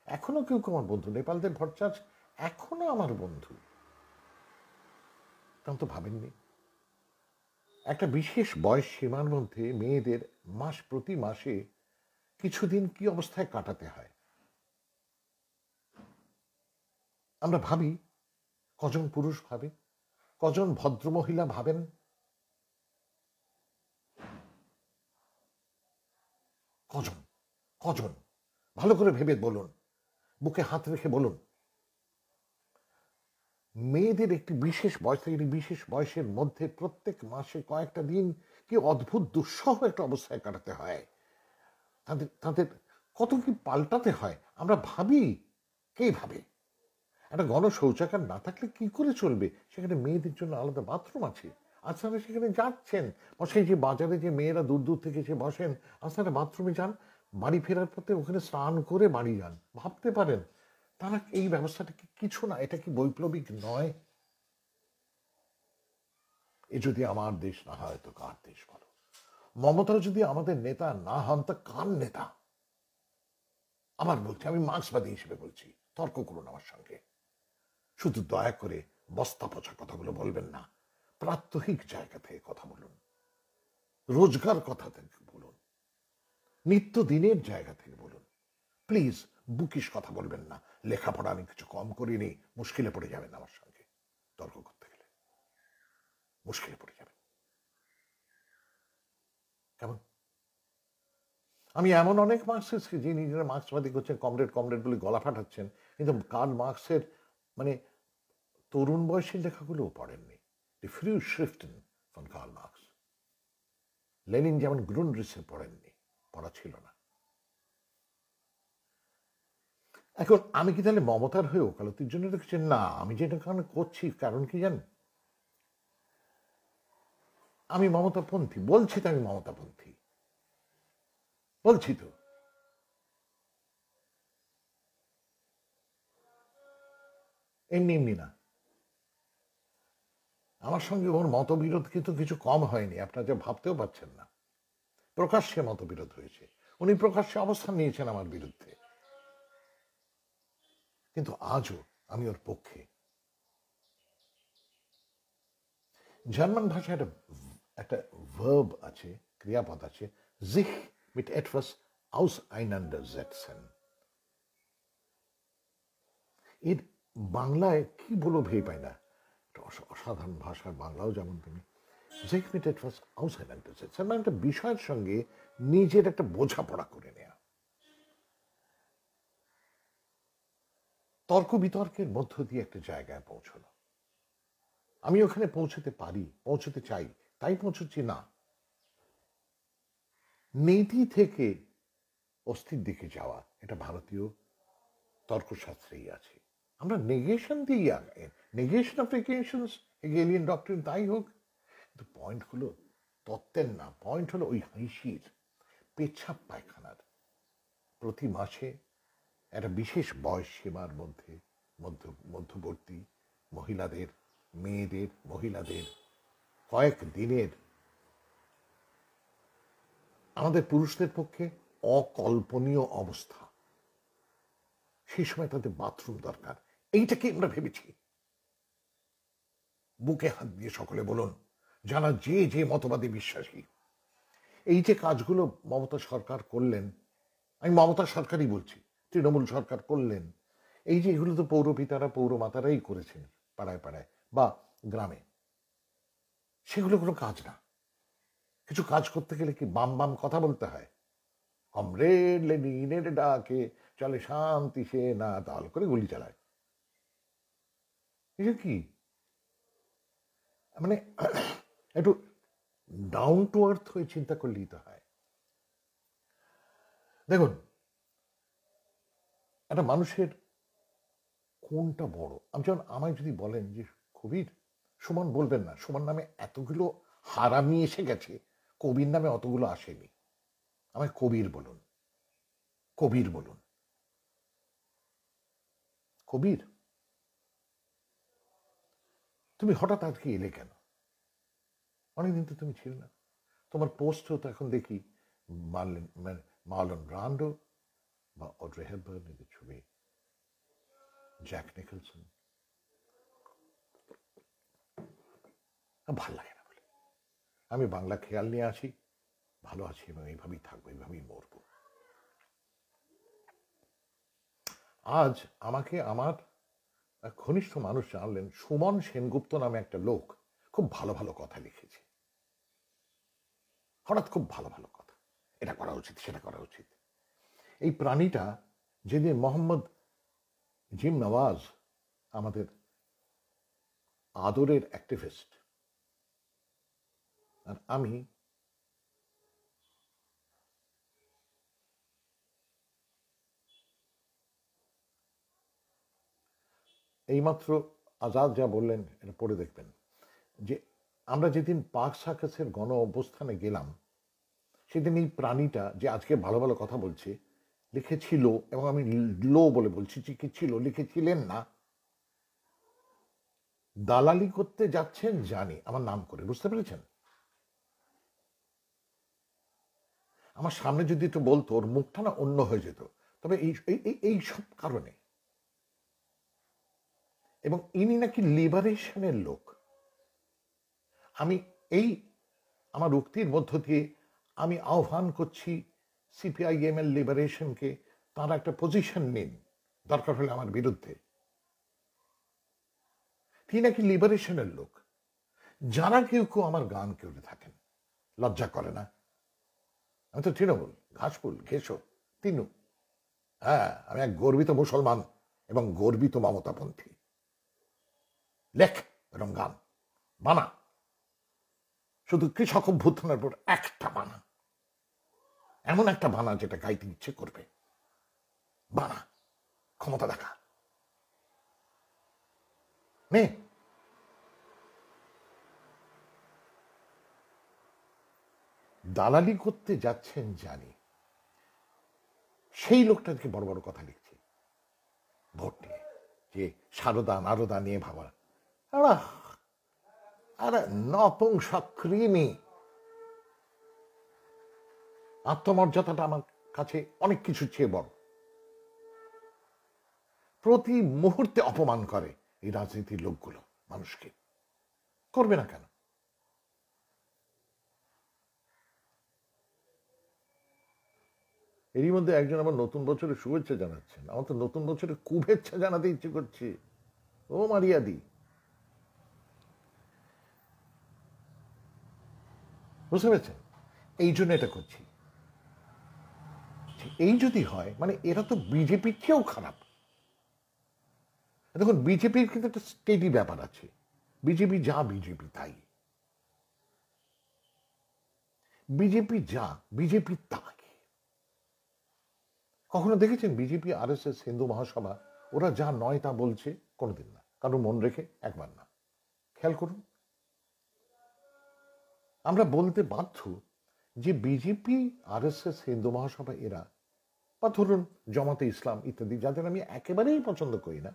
Speaker 1: এখনো কেউ কেউ আমার বন্ধু। নেপালদের ভট্টাচার্য এখনো আমার বন্ধু। তখন তো ভাবেননি একটা বিশেষ বয়স সীমার মধ্যে মেয়েদের প্রতি মাসে কিছুদিন কি অবস্থায় কাটাতে হয়। আমরা ভাবি, কজন পুরুষ ভাবে, কজন ভদ্রমহিলা ভাবেন? কজন? কজন? ভালো করে ভেবে বলুন, বুকে হাত রেখে বলুন। মেয়েদের একটি বিশেষ বয়স থেকে বিশেষ বয়সের মধ্যে প্রত্যেক মাসে কয়েকটা দিন কি অদ্ভুত দুঃসহ একটা অবস্থায় কাটাতে হয়। তাদের তাদের কত কি পাল্টাতে হয় আমরা ভাবি। কে ভাবে? একটা শৌচাগার না থাকলে কি করে চলবে? সেখানে মেয়েদের জন্য আলাদা বাথরুম আছে, আপনারা সেখানে যাচ্ছেন। সেই যে বাজারে যে মেয়েরা দূর দূর থেকে এসে বসেন, আপনারা বাথরুমে যান, বাড়ি ফেরার পথে ওখানে স্নান করে বাড়ি যান। ভাবতে পারেন তারা এই ব্যবস্থাটা কি কিছু না? এটা কি বৈপ্লবিক নয়? এ যদি আমার দেশ না হয় তো কার দেশ বলো? মমতা যদি আমাদের নেতা না হন তা কার নেতা? আমার বলছি, আমি মার্ক্সবাদী হিসেবে বলছি, তর্ক করুন আমার সঙ্গে। শুধু দয়া করে বস্তা পচা কথাগুলো বলবেন না, প্রাত্যহিক জায়গা থেকে কথা বলুন, রোজগার কথা থেকে বলুন, নিত্যদিনের জায়গা থেকে বলুন। প্লিজ বুকিশ কথা বলবেন না। লেখাপড়া আমি কিছু কম করিনি, মুশকিলে পড়ে যাবেন আমার সঙ্গে তর্ক করতে গেলে, মুশকিলে পড়ে যাবেন। কেমন? আমি এমন অনেক মার্কসিস্ট যে নিজেরা মার্ক্সবাদী করছেন, কমরেড কমরেড বলে গলা ফাটাচ্ছেন, কিন্তু কার্ল মার্ক্সের মানে তরুণ বয়সের লেখাগুলোও পড়েননি। Die Frühschriften von Karl Marx। Lenin যেমন গ্রুন্ডরিসে পড়েননি, পড়া ছিল না। এখন আমি কি তাহলে মমতার হয়ে ওকালতির জন্য রেখেছি? না, আমি যেটা কারণে করছি, কারণ কি জানেন? আমি মমতাপন্থী, বলছি তো আমি মমতাপন্থী, বলছি তো। এমনি এমনি না। আমার সঙ্গে ওর মতবিরোধ কিন্তু কিছু কম হয়নি, আপনারা যে ভাবতেও পারছেন না। প্রকাশ্যে মতবিরোধ হয়েছে, উনি প্রকাশ্যে অবস্থান নিয়েছেন আমার বিরুদ্ধে, কিন্তু আজও আমি ওর পক্ষে। জার্মান ভাষায় একটা ভার্ব আছে, ক্রিয়াপদ আছে, sich mit etwas auseinandersetzen। এর বাংলায় কি বলবো ভেবে পাই না। একটা অসাধারণ ভাষার বাংলাও যেমন তুমি sich mit etwas auseinandersetzen, মানে একটা বিষয়ের সঙ্গে নিজের একটা বোঝাপড়া করে নেয়া, তর্ক বিতর্কের মধ্য দিয়ে একটা জায়গায় পৌঁছানো। আমি ওখানে পৌঁছতে পারি, পৌঁছতে চাই, তাই পৌঁছচ্ছি না। নীতি থেকে অস্থির দিকে যাওয়া, এটা ভারতীয় তর্কশাস্ত্রেই আছে। আমরা নেগেশন দিই, নেগেশন অফ নেগেশনস, হেগেলিয়ান ডক্ট্রিন তাই হোক, কিন্তু পয়েন্ট হলো তত্ত্বের না, পয়েন্ট হলো ওই হাইসির পেচ্ছাপ পায়খানার। প্রতি মাসে একটা বিশেষ বয়স সীমার মধ্যে মধ্যবর্তী মহিলাদের, মেয়েদের, মহিলাদের কয়েক দিনের আমাদের পুরুষদের পক্ষে অকল্পনীয় অবস্থা, সেই সময় তাদের বাথরুম দরকার। এইটাকে আমরা ভেবেছি। বুকে হাত দিয়ে সকলে বলুন, যারা যে যে মতবাদে বিশ্বাসী, এই যে কাজগুলো মমতা সরকার করলেন, আমি মমতা সরকারই বলছি, তৃণমূল সরকার করলেন, এই যে এগুলো তো পৌরপিতারা পৌরমাতারাই করেছেন পাড়ায় পাড়ায় বা গ্রামে। সেগুলো কোনো কাজ না। কিছু কাজ করতে গেলে কি বাম বাম কথা বলতে হয়? কমরেড লেনিনের ডাকে চলে শান্তি সে না তাল করে গুলি চালায়। এটা কি মানে একটু ডাউন টু আর্থ হয়ে চিন্তা করলেই তো হয়। দেখুন, একটা মানুষের কোনটা বড়, আমি যেমন আমায় যদি বলেন যে কবির, সুমন বলবেন না, সুমন নামে এতগুলো হারামি এসে গেছে, কবির নামে অতগুলো আসেনি, আমায় কবির বলুন, কবির বলুন। কবির, তুমি হঠাৎ আজকে এলে কেন? অনেকদিন তো তুমি ছিল না। তোমার পোস্টও তো এখন দেখি মার্লন ব্রান্ডো বা অড্রে হেপবার্নের ছবি, জ্যাক নিকলসন। ভাল লাগে না বলে আমি বাংলা খেয়াল নিয়ে আসি, ভালো আছি এবং এইভাবেই থাকবো, এইভাবেই মরব। আজ আমাকে আমার এক ঘনিষ্ঠ মানুষ জানলেন, সুমন সেনগুপ্ত নামে একটা লোক খুব ভালো ভালো কথা লিখেছে। হঠাৎ খুব ভালো ভালো কথা, এটা করা উচিত, সেটা করা উচিত। এই প্রাণীটা যেদিন মোহাম্মদ জিম নওয়াজ, আমাদের আদরের অ্যাক্টিভিস্ট, আর আমি এইমাত্র আজাদ যা বললেন এটা পড়ে দেখবেন, যে আমরা যেদিন পার্ক সার্কাসের গণ অবস্থানে গেলাম, সেদিন এই প্রাণীটা যে আজকে ভালো ভালো কথা বলছে লিখেছিল, এবং আমি লো বলে বলছি, ছিল, লিখেছিলেন না, দালালি করতে যাচ্ছেন জানি, আমার নাম করে, বুঝতে পেরেছেন? আমার সামনে যদি একটু বলতো, ওর মুখটা না অন্য হয়ে যেত। তবে এই সব কারণে, এবং ইনি নাকি লিবারেশনের লোক। আমি এই আমার উক্তির মধ্য দিয়ে আমি আহ্বান করছি সিপিআইএম এর লিবারেশনকে, তারা একটা পজিশন নিন, দরকার হলে আমার বিরুদ্ধে। তিনি নাকি লিবারেশনের লোক। যারা কেউ কেউ আমার গান কেউরে থাকেন, লজ্জা করে না? আমি তো তৃণমূল, ঘাসফুল, ঘেঁষো, তিনু। হ্যাঁ, আমি এক গর্বিত মুসলমান এবং গর্বিত মমতাপন্থী। লেখ এরম গান, বানা, শুধু কৃষক অভ্যুত্থানের পর একটা বানা, এমন একটা বানা যেটা গাইতে ইচ্ছে করবে, বানা, ক্ষমতা দেখা নে। দালালি করতে যাচ্ছেন জানি, সেই লোকটাকে বড় বড় কথা লিখছে ভোট নিয়ে, যে সারদা নারদা নিয়ে ভাবা, আরে আরে নপুংসকৃমি। আত্মমর্যাদাটা আমার কাছে অনেক কিছু চেয়ে বড়। প্রতি মুহূর্তে অপমান করে এই রাজনীতির লোকগুলো মানুষকে। করবে না কেন? এরই মধ্যে একজন আমার নতুন বছরের শুভেচ্ছা জানাচ্ছেন। আমার তো নতুন বছরের শুভেচ্ছা জানাতে ইচ্ছে করছে। ও মারিয়াদি, বুঝতে পেরেছেন? এই জন্য এটা করছি। এই যদি হয়, মানে এরা তো বিজেপির চেয়েও খারাপ। দেখুন, বিজেপির কিন্তু একটা স্টেডি ব্যাপার আছে। বিজেপি যা বিজেপি তাই, বিজেপি যা বিজেপি তাই। কখনো দেখেছেন বিজেপি আরএসএস হিন্দু মহাসভা ওরা যা নয় তা বলছে? কোনোদিন না। কারণ মন রেখে একবার না। খেয়াল করুন, আমরা বলতে বাধ্য যে বিজেপি আরএসএস হিন্দু মহাসভা এরা, বা ধরুন জামাতে ইসলাম ইত্যাদি, যাদের আমি একেবারেই পছন্দ করি না,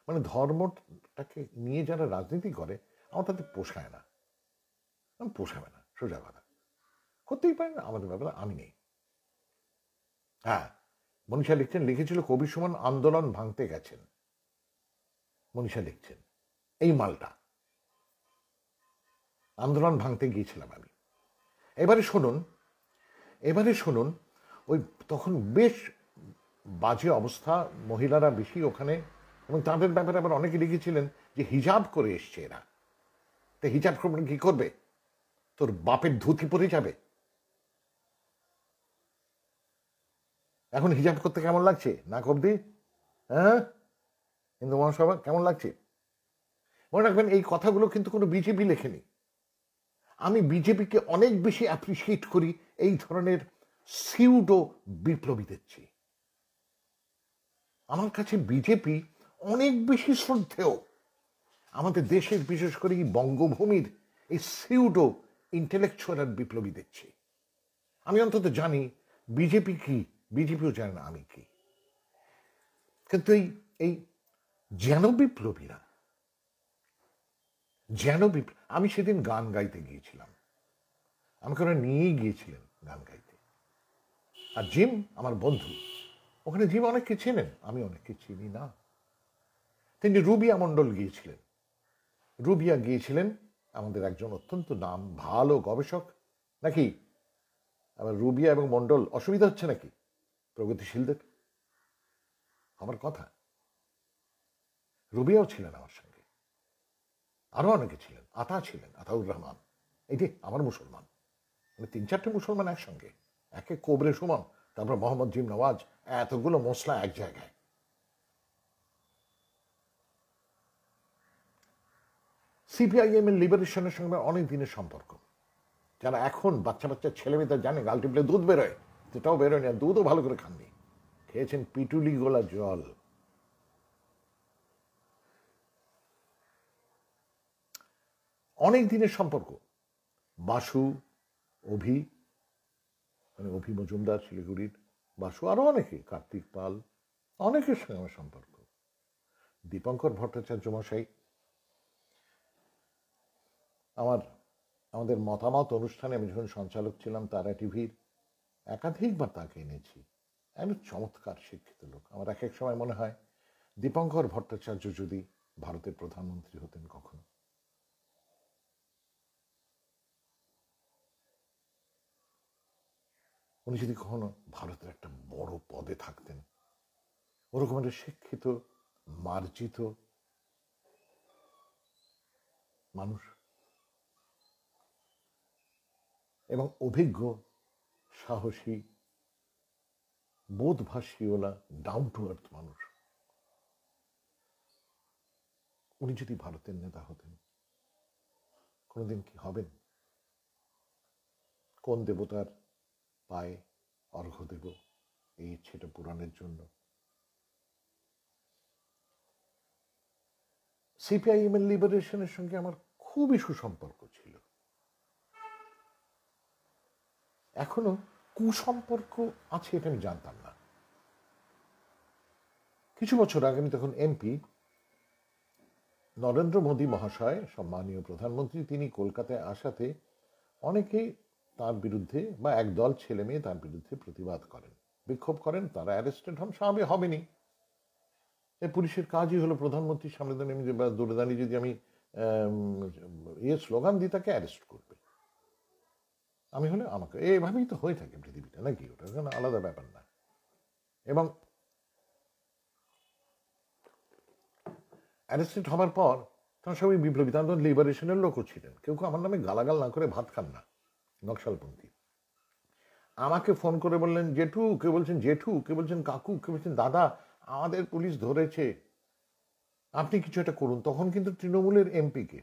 Speaker 1: মানে ধর্মটাকে নিয়ে যারা রাজনীতি করে আমার তাদের পোষায় না। পোষাবে না, সোজা কথা। করতেই পারে না, আমাদের ব্যাপারে আমি নেই। হ্যাঁ, মনীষা লিখেছিল কবি সুমন আন্দোলন ভাঙতে গেছেন। মনীষা লিখছেন এই মালটা আন্দোলন ভাঙতে গিয়েছিলাম আমি। এবারে শুনুন, ওই তখন বেশ বাজে অবস্থা, মহিলারা বেশি ওখানে, এবং তাদের ব্যাপারে আবার অনেকে লিখেছিলেন যে হিজাব করে এসছে এরা। তো হিজাব করবে কি করবে? তোর বাপের ধুতি পরে যাবে? এখন হিজাব করতে কেমন লাগছে? নাক অব্দি? হ্যাঁ, হিন্দু মহাসভা কেমন লাগছে? মনে রাখবেন, এই কথাগুলো কিন্তু কোনো বিজেপি লেখেনি। আমি বিজেপিকে অনেক বেশি অ্যাপ্রিসিয়েট করি এই ধরনের সিউডো বিপ্লবীদের চেয়ে। আমার কাছে বিজেপি অনেক বেশি শ্রদ্ধেয় আমাদের দেশের, বিশেষ করে এই বঙ্গভূমির এই সিউডো ইন্টেলেকচুয়াল আর বিপ্লবীদের চেয়ে। আমি অন্তত জানি বিজেপি কি, বিজেপিও জানে না আমি কি। কিন্তু এই যেন বিপ্লবীরা, আমি সেদিন গান গাইতে গিয়েছিলাম, আমাকে ওরা নিয়েই গিয়েছিলেন গান গাইতে। আর জিম আমার বন্ধু, ওখানে জিম অনেককে চেনেন, আমি অনেককে চিনি না। তিনি রুবিয়া মণ্ডল গিয়েছিলেন। রুবিয়া গিয়েছিলেন আমাদের একজন অত্যন্ত নাম ভালো গবেষক। নাকি আবার রুবিয়া এবং মণ্ডল অসুবিধা হচ্ছে নাকি প্রগতিশীলদের? আমার কথা, রুবিয়াও ছিলেন আমার সঙ্গে, আরো অনেকে ছিলেন, আতাউর রহমান, এই যে আমার মুসলমান, মানে 3-4টে মুসলমান একসঙ্গে, একে কোবরে সুমন, তারপর মোহাম্মদ জিম নওয়াজ, এতগুলো মশলা এক জায়গায়। সিপিআইএম এর লিবারেশনের সঙ্গে অনেক দিনের সম্পর্ক। যারা এখন বাচ্চা ছেলে মেয়েদের জানে গাল টিপলে দুধ বেরোয়, সেটাও বেরোয় না, দুধও ভালো করে খাননি, খেয়েছেন পিটুলি গোলা জল। অনেক দিনের সম্পর্ক। বাসু, অভি, মানে অভি মজুমদার শিলিগুড়ির, বাসু, আরো অনেকে, কার্তিক পাল, অনেকের সঙ্গে আমার সম্পর্ক। দীপঙ্কর ভট্টাচার্য মশাই, আমাদের মতামত অনুষ্ঠানে আমি যখন সঞ্চালক ছিলাম তারা টিভির, একাধিকবার তাকে এনেছি। একজন চমৎকার শিক্ষিত লোক। আমার এক এক সময় মনে হয় দীপঙ্কর ভট্টাচার্য যদি ভারতের প্রধানমন্ত্রী হতেন কখনো, উনি যদি কখনো ভারতের একটা বড় পদে থাকতেন, ওরকম একটা শিক্ষিত, মার্জিত মানুষ এবং অভিজ্ঞ, সাহসী, বোধভাষীওয়ালা, ডাউন টু আর্থ মানুষ, উনি যদি ভারতের নেতা হতেন, কোনোদিন কি হবেন? কোন দেবতার পায়ে অর্ঘ্য দেব এই ইচ্ছেটা পূরণের জন্য? সিপিআইএম এর লিবারেশনের সঙ্গে আমার খুবই সুসম্পর্ক ছিল। এখনো কুসম্পর্ক আছে এটা আমি জানতাম না। কিছু বছর আগে, আমি তখন এমপি, নরেন্দ্র মোদী মহাশয়, সম্মানীয় প্রধানমন্ত্রী, তিনি কলকাতায় আসাতে অনেকে তার বিরুদ্ধে বা একদল ছেলে মেয়ে তার বিরুদ্ধে প্রতিবাদ করেন, বিক্ষোভ করেন, তারা অ্যারেস্টেড হন, স্বাভাবিক হবেনি। এই পুলিশের কাজই হলো প্রধানমন্ত্রীর সামনে দৌড়ে দাঁড়িয়ে যদি আমি স্লোগান দিই, তাকে অ্যারেস্ট করবে। আমি হলে আমাকে, এইভাবেই তো হয়ে থাকে পৃথিবীটা, নাকি? ওটা কোনো আলাদা ব্যাপার না। এবং অ্যারেস্টেড হবার পর তারা সবাই বিপ্লবী, তারা তো লিবারেশনের লোকও ছিলেন। কেউ কেউ আমার নামে গালাগাল না করে ভাত খান না, নকশালপন্থী। আমাকে ফোন করে বললেন জেঠু, কে বলছেন জেঠু, কে বলছেন কাকু, কে বলছেন দাদা, আমাদের পুলিশ ধরেছে, আপনি কিছু একটা করুন। তখন কিন্তু তৃণমূলের এমপিকে,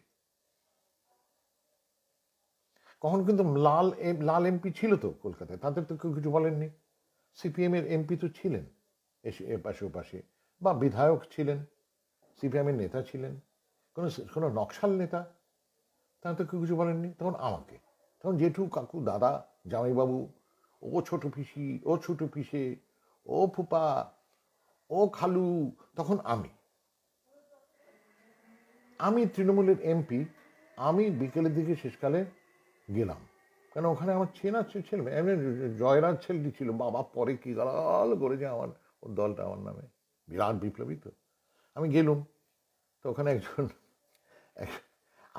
Speaker 1: কখন কিন্তু লাল এমপি ছিল তো কলকাতায়, তাদের তো কেউ কিছু বলেননি। সিপিএম এর এমপি তো ছিলেন এপাশে ওপাশে, বা বিধায়ক ছিলেন, সিপিএমের নেতা ছিলেন, কোনো নকশাল নেতা, তারা তো কেউ কিছু বলেননি। তখন আমাকে, তখন জেঠু, কাকু, দাদা, জামাইবাবু, ও ছোট পিসি, ও ছোট পিসে, ও ফুপা, ও খালু, তখন আমি তৃণমূলের এমপি। আমি বিকেলের দিকে শেষকালে গেলাম, কেন ওখানে আমার চেনা ছেলে, এমনি জয়রাজ ছেলেটি ছিল, বাবা পরে কি গালাল করেছে আমার, ওর দলটা আমার নামে, বিরাট বিপ্লবী তো। আমি গেলুম, তো ওখানে একজন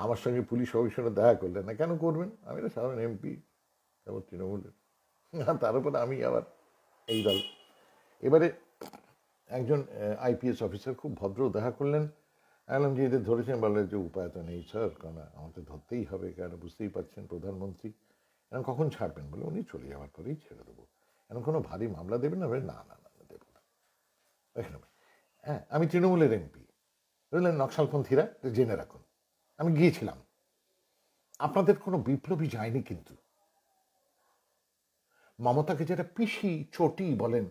Speaker 1: আমার সঙ্গে পুলিশ অফিসাররা দেখা করলেন না। কেন করবেন? আমি তো সাধারণ এমপি, তারপর তৃণমূলের, তার উপরে আমি আবার এই দল। এবারে একজন আইপিএস অফিসার খুব ভদ্র দেখা করলেন। বললাম যে এদের ধরেছেন, বললেন যে উপায় তো নেই স্যার, কারণ আমাদের ধরতেই হবে, কারণ বুঝতেই পারছেন প্রধানমন্ত্রী, এখন কখন ছাড়বেন? বলে উনি চলে যাওয়ার পরেই ছেড়ে দেবো। এখন কোনো ভারী মামলা দেবেন না? না না না, দেব না। হ্যাঁ, আমি তৃণমূলের এমপি, বুঝলেন, নকশালপন্থীরা জেনে রাখুন। আমি গিয়েছিলাম, আপনাদের কোনো বিপ্লবী যায়নি, কিন্তু মমতাকে যেটা পিসি চটি বলেন,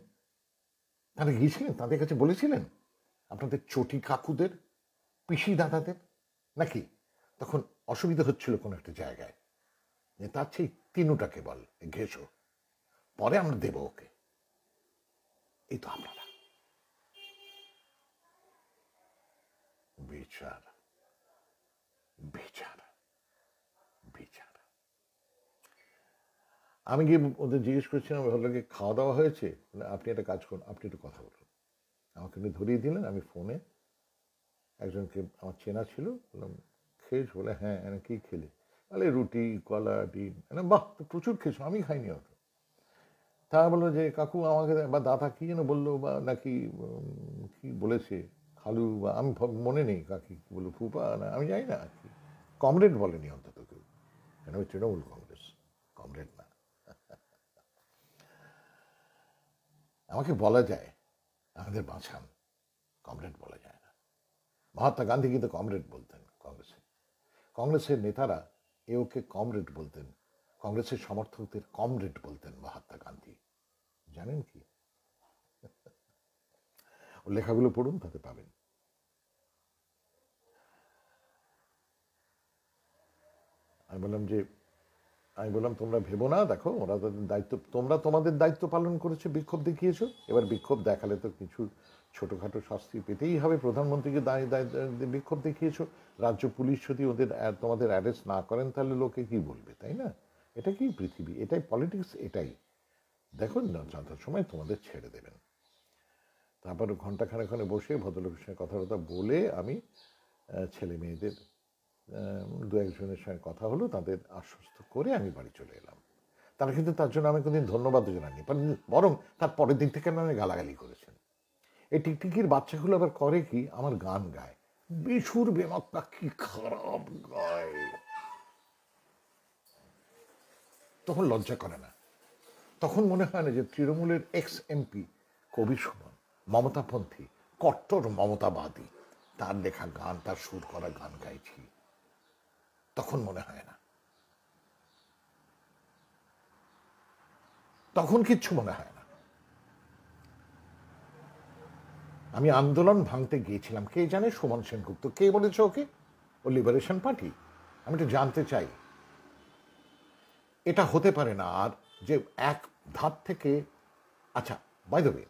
Speaker 1: তারা গিয়েছিলেন, তাদের কাছে বলেছিলেন আপনাদের চটি কাকুদের, পিসি দাদাদের, নাকি? তখন অসুবিধা হচ্ছিল কোনো একটা জায়গায়, যে তার সেই তিনুটাকে বল ঘেসো, পরে আমরা দেব ওকে। এই তো আপনারা বিচার বিচার বিচার। আমি গিয়ে ওদের জিজ্ঞেস করছিলাম, ভাবলাম খাওয়া দাওয়া হয়েছে? আপনি একটা কাজ করুন, আপনি একটু কথা বলুন। আমাকে উনি ধরিয়ে দিলেন। আমি ফোনে একজনকে, আমার চেনা ছিল, বললাম খেয়েছো? বলে হ্যাঁ। কি খেলে? বলে রুটি, কলা, ডিম। বাহ, তো প্রচুর খেয়েছো, আমি খাইনি অত। তারা বললো যে কাকু আমাকে, বা দাদা কি যেন বললো, বা নাকি কি বলেছে, খালু, বা আমি মনে নেই কাকি বললো, ফুপা না, আমি জানি না কি, কমরেড বলেনি অন্তত কেউ, কেন ওই তৃণমূল কংগ্রেস, কমরেড না। আমাকে বলা যায় আমাদের বাঁচান, কমরেড বলা যায় না। মহাত্মা গান্ধী কিন্তু কমরেড বলতেন কংগ্রেসের নেতারা ওকে কমরেড বলতেন, কংগ্রেসের সমর্থকদের কমরেড বলতেন মহাত্মা গান্ধী। জানেন কি? ওর লেখাগুলো পড়ুন, তাতে পাবেন। আমি বললাম তোমরা ভেবো না, দেখো ওরা তাদের দায়িত্ব, তোমরা তোমাদের দায়িত্ব পালন করেছো, বিক্ষোভ দেখিয়েছো, এবার বিক্ষোভ দেখালে তো কিছু ছোটোখাটো শাস্তি পেতেই হবে। প্রধানমন্ত্রীকে বিক্ষোভ দেখিয়েছো, রাজ্য পুলিশ যদি তোমাদের অ্যারেস্ট না করেন, তাহলে লোকে কি বলবে, তাই না? এটা কি পৃথিবী, এটাই পলিটিক্স, এটাই। দেখুন না, যথাসময় তোমাদের ছেড়ে দেবেন। তারপর ঘন্টাখানেক বসে ভদ্রলোকের সঙ্গে কথাবার্তা বলে আমি ছেলে মেয়েদের দু একজনের সঙ্গে কথা হলো, তাদের আশ্বস্ত করে আমি বাড়ি চলে এলাম। তারা কিন্তু তার জন্য আমি কোনদিন ধন্যবাদ জানাইনি, বরং তার পরের দিন থেকে আমি গালাগালি করেছেন। এই টিকটিকির বাচ্চাগুলো আবার করে কি, আমার গান গায়, বেসুর বেমাক্কা, কি খারাপ গায়, তখন লজ্জা করে না। তখন মনে হয় না যে তৃণমূলের এক্স এমপি কবি সুমন মমতাপন্থী, কট্টর মমতাবাদী, তার লেখা গান, তার সুর করা গান গাইছি, তখন মনে হয় না, তখন কিচ্ছু মনে হয় না। আমি আন্দোলন ভাঙতে গিয়েছিলাম, কে জানে সুমন সেনগুপ্ত, কে বলেছে ওকে? ও লিবারেশন পার্টি। আমি তো জানতে চাই, এটা হতে পারে না। আর যে এক ধাপ থেকে, আচ্ছা বাই দ্য ওয়ে,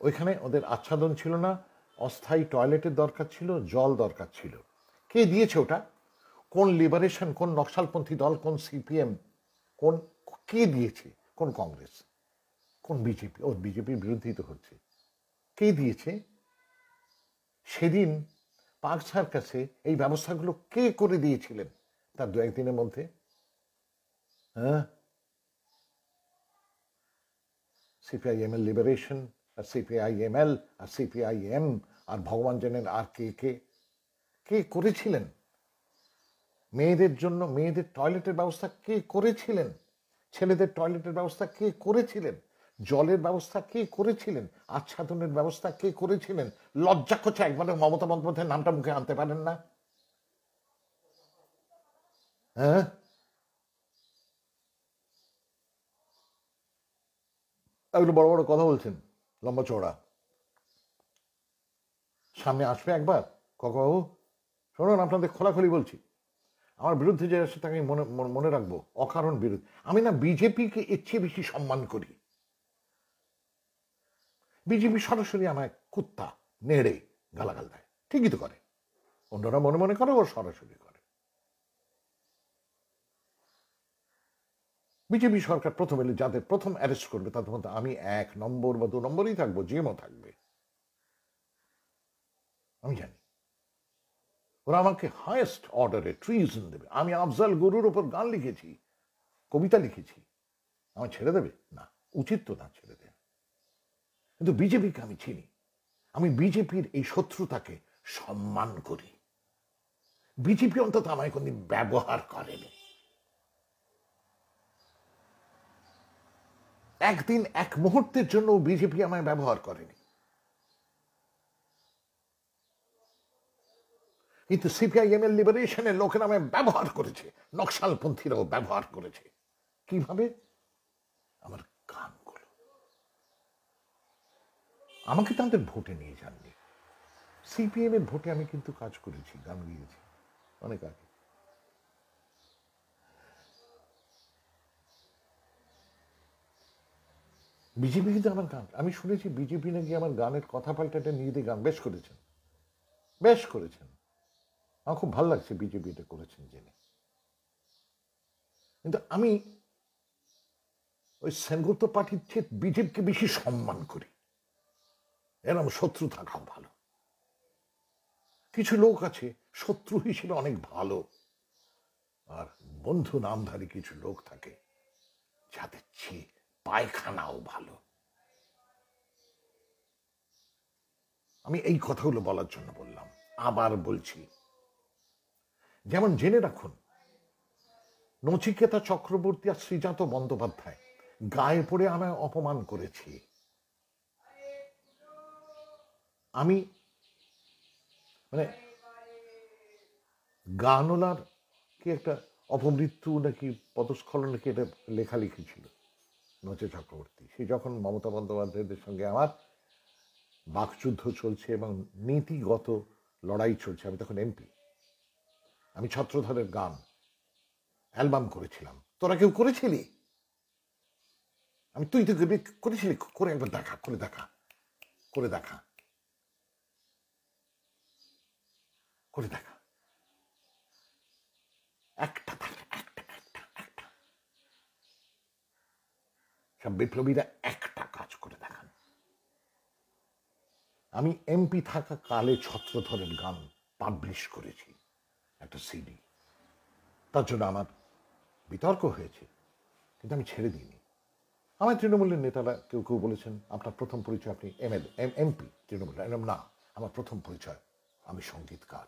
Speaker 1: ওইখানে ওদের আচ্ছাদন ছিল না, অস্থায়ী টয়লেটের দরকার ছিল, জল দরকার ছিল। কে দিয়েছে ওটা? কোন লিবারেশন, কোন নকশালপন্থী দল, কোন সিপিএম, কোন কে দিয়েছে? কোন কংগ্রেস, কোন বিজেপি? ও বিজেপির বিরোধী তো হচ্ছে। কে দিয়েছে? সেদিন পার্ক সার্কাসে এই ব্যবস্থাগুলো কে করে দিয়েছিলেন তার দু একদিনের মধ্যে? হ্যাঁ, সিপিআইএম এর লিবারেশন, আর সিপিআইএমএল, আর সিপিআইএম, আর ভগবান জানেন আর কে কে কে করেছিলেন? মেয়েদের জন্য মেয়েদের টয়লেটের ব্যবস্থা কে করেছিলেন? ছেলেদের টয়লেটের ব্যবস্থা কে করেছিলেন? জলের ব্যবস্থা কে করেছিলেন? আচ্ছাদনের ব্যবস্থা কে করেছিলেন? লজ্জা করছে একবারে মমতা বন্দ্যোপাধ্যায়ের নামটা মুখে আনতে পারেন না? হ্যাঁ, এগুলো বড় বড় কথা বলছেন, লম্বা চওড়া। সামনে আসবে একবার কাকাবাবু, শুনুন, আপনাদের খোলাখুলি বলছি, আমার বিরুদ্ধে যে আসে তাকে মনে মনে রাখবো, অকারণ বিরোধী। আমি না বিজেপিকে এর চেয়ে বেশি সম্মান করি। বিজেপি সরাসরি আমায় কুত্তা নেড়ে গালাগাল দেয়, ঠিকই তো করে। অন্যরা মনে মনে করে, ও সরাসরি করে। বিজেপি সরকার প্রথম এলে যাদের প্রথম অ্যারেস্ট করবে তাদের মধ্যে আমি 1 নম্বর বা 2 নম্বরই থাকবো, জেমও থাকবে, আমি জানি। ওরা আমাকে হায়েস্ট অর্ডারে ট্রিজন দেবে। আমি আফজাল গুরুর ওপর গান লিখেছি, কবিতা লিখেছি, আমার ছেড়ে দেবে? না, উচিত তো না ছেড়ে দেবে। কিন্তু বিজেপিকে আমি চিনি, আমি বিজেপির এই শত্রুতাকে সম্মান করি। বিজেপি অন্তত আমায় কোনদিন ব্যবহার করেনি। একদিন, এক মুহূর্তের জন্য বিজেপি আমায় ব্যবহার করেনি। কিন্তু সিপিআইএম এর লিবারেশনের লোকেরা আমায় ব্যবহার করেছে, নকশালপন্থীরাও ব্যবহার করেছে। কিভাবে? আমার গানগুলো। আমাকে তাদের ভোটে নিয়ে যাননি। সিপিএম এর ভোটে আমি কিন্তু কাজ করেছি, গান গিয়েছি অনেক আগে। বিজেপি কিন্তু আমার গান, আমি শুনেছি বিজেপি নাকি আমার গানের কথা পাল্টাটা নিজেদের গান বেশ করেছেন, বেশ করেছেন। আমার খুব ভালো লাগছে বিজেপি এটা করেছেন জেনে। কিন্তু আমি ওই সেনগুপ্ত পার্টির চেয়ে বিজেপিকে বেশি সম্মান করি। এরকম শত্রু থাকাও ভালো। কিছু লোক আছে শত্রু হিসেবে অনেক ভালো, আর বন্ধু নামধারী কিছু লোক থাকে যাদের চেয়ে পায়খানাও ভালো। আমি এই কথাগুলো বলার জন্য বললাম, আবার বলছি। যেমন জেনে রাখুন, নচিকেতা চক্রবর্তী আর শ্রীজাত বন্দ্যোপাধ্যায় গায়ে পড়ে আমায় অপমান করেছি। আমি মানে গানওয়ালার কি একটা অপমৃত্যু নাকি পদস্খলন নাকি এটা লেখালেখি ছিল নচে চক্রবর্তী। সে যখন মমতা বন্দ্যোপাধ্যায়দের সঙ্গে আমার বাকযুদ্ধ চলছে এবং নীতিগত লড়াই চলছে, আমি তখন এমপি, আমি ছত্রধরের গান অ্যালবাম করেছিলাম। তোরা কেউ করেছিলি? আমি তুই তো করেছিলি, করে একবার দেখা, করে দেখা, করে দেখা, করে দেখা। একটা থাকে, একটা একটা একটা সব বিপ্লবীরা একটা কাজ করে দেখান। আমি এমপি থাকা কালে ছত্রধরের গান পাবলিশ করেছি একটা সিডি। তার জন্য আমার বিতর্ক হয়েছে, কিন্তু আমি ছেড়ে দিইনি। আমার তৃণমূলের নেতারা কেউ কেউ বলেছেন আপনার প্রথম পরিচয় আপনি এমপি তৃণমূল। না, আমার প্রথম পরিচয় আমি সঙ্গীতকার,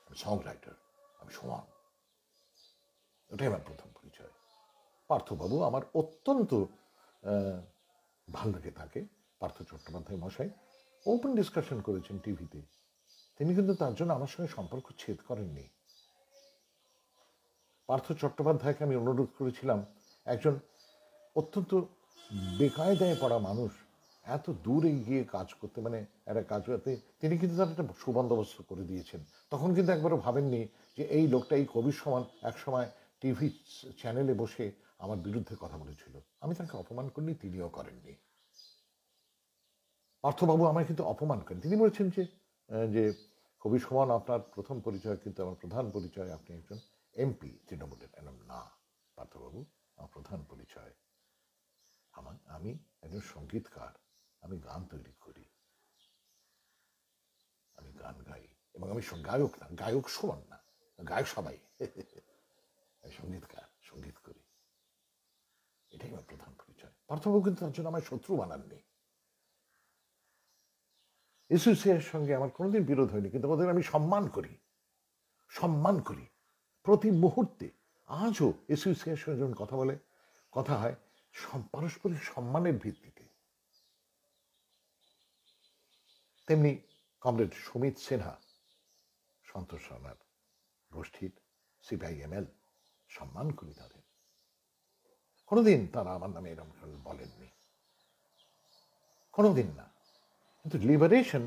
Speaker 1: আমি সং রাইটার, আমি সমান। ওটাই আমার প্রথম পরিচয়। পার্থবাবু আমার অত্যন্ত ভাল লাগে তাকে, পার্থ চট্টোপাধ্যায় মশাই ওপেন ডিসকাশন করেছেন টিভিতে। তিনি কিন্তু তার জন্য আমার সঙ্গে সম্পর্ক ছেদ করেননি। পার্থ চট্টোপাধ্যায়কে আমি অনুরোধ করেছিলাম, একজন অত্যন্ত বেকায়দায় পড়া মানুষ এত দূরে গিয়ে কাজ করতে, মানে একটা কাজ করতে, তিনি কিন্তু তার একটা সুবন্দোবস্ত করে দিয়েছেন। তখন কিন্তু একবারও ভাবেননি যে এই লোকটা এই কবির সমান একসময় টিভি চ্যানেলে বসে আমার বিরুদ্ধে কথা বলেছিল। আমি তাকে অপমান করিনি, তিনিও করেননি। পার্থবাবু আমায় কিন্তু অপমান করেন। তিনি বলেছেন যে যে কবি সুমন আপনার প্রথম পরিচয়, কিন্তু আমার প্রধান পরিচয় আপনি একজন এমপি তৃণমূলের। না পার্থবাবু, আমার প্রধান পরিচয় আমি একজন সঙ্গীতকার। আমি গান তৈরি করি, আমি গান গাই, এবং আমি গায়ক না, গায়ক সুমন না, গায়ক সবাই। আমি সঙ্গীতকার, সঙ্গীত করি, এটাই আমার প্রধান পরিচয়। পার্থবাবু কিন্তু তার জন্য আমার শত্রু বানাননি। এসোসিয়েশনের সঙ্গে আমার কোনোদিন বিরোধ হয়নি, কিন্তু ওদের আমি সম্মান করি, সম্মান করি প্রতি মুহূর্তে। আজও এসোসিয়েশন যখন কথা বলে, কথা হয় পারস্পরিক সম্মানের ভিত্তিতে। তেমনি কমরেড সুমিত সিনহা, সন্তোষ শর্মার গোষ্ঠীর সিপিআইএমএল, সম্মান করি তাদের। কোনোদিন তারা আমার নামে এরকম বলেননি, কোনোদিন না। কিন্তু লিবারেশন,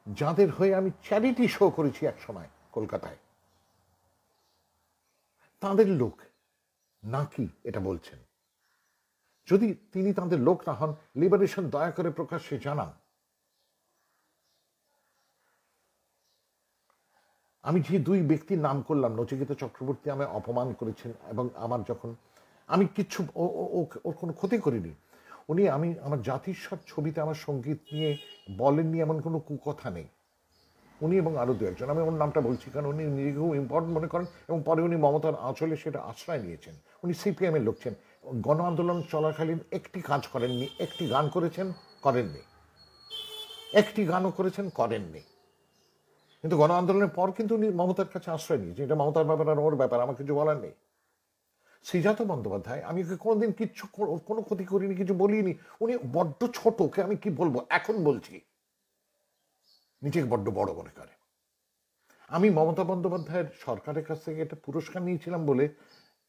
Speaker 1: যাদের হয়ে আমি চ্যারিটি শো করেছি এক সময় কলকাতায়, তাদের লোক নাকি এটা বলছেন। যদি তিনি তাদের লোক না হন, লিবারেশন দয়া করে প্রকাশ্যে জানান। আমি যে দুই ব্যক্তির নাম করলাম, নচিকেতা চক্রবর্তী আমায় অপমান করেছেন, এবং আমার যখন আমি কিচ্ছু ওর কোনো ক্ষতি করিনি। উনি আমার জাতিস্বর ছবিতে আমার সঙ্গীত নিয়ে বলেননি এমন কোনো কুকথা নেই। উনি এবং আরও দু একজন, আমি ওর নামটা বলছি কারণ উনি নিজেকে খুব ইম্পর্টেন্ট মনে করেন, এবং পরে উনি মমতার আঁচলে সেটা আশ্রয় নিয়েছেন। উনি সিপিএমের লোক ছিলেন। গণ আন্দোলন চলাকালীন একটি কাজ করেননি, একটি গান করেছেন, করেননি, একটি গানও করেছেন, করেননি। কিন্তু গণ আন্দোলনের পর কিন্তু উনি মমতার কাছে আশ্রয় নিয়েছেন। এটা মমতার ব্যাপার আর ওর ব্যাপার, আমার কিছু বলার নেই। শ্রীজাত বন্দ্যোপাধ্যায়, আমি ওকে কোনোদিন কিচ্ছু কোনো ক্ষতি করিনি, কিছু বলিনি। উনি বড্ড ছোট, ওকে আমি কি বলবো, এখন বলছি, নিজেকে বড্ড বড় মনে করে। আমি মমতা বন্দ্যোপাধ্যায়ের সরকারের কাছ থেকে একটা পুরস্কার নিয়েছিলাম বলে,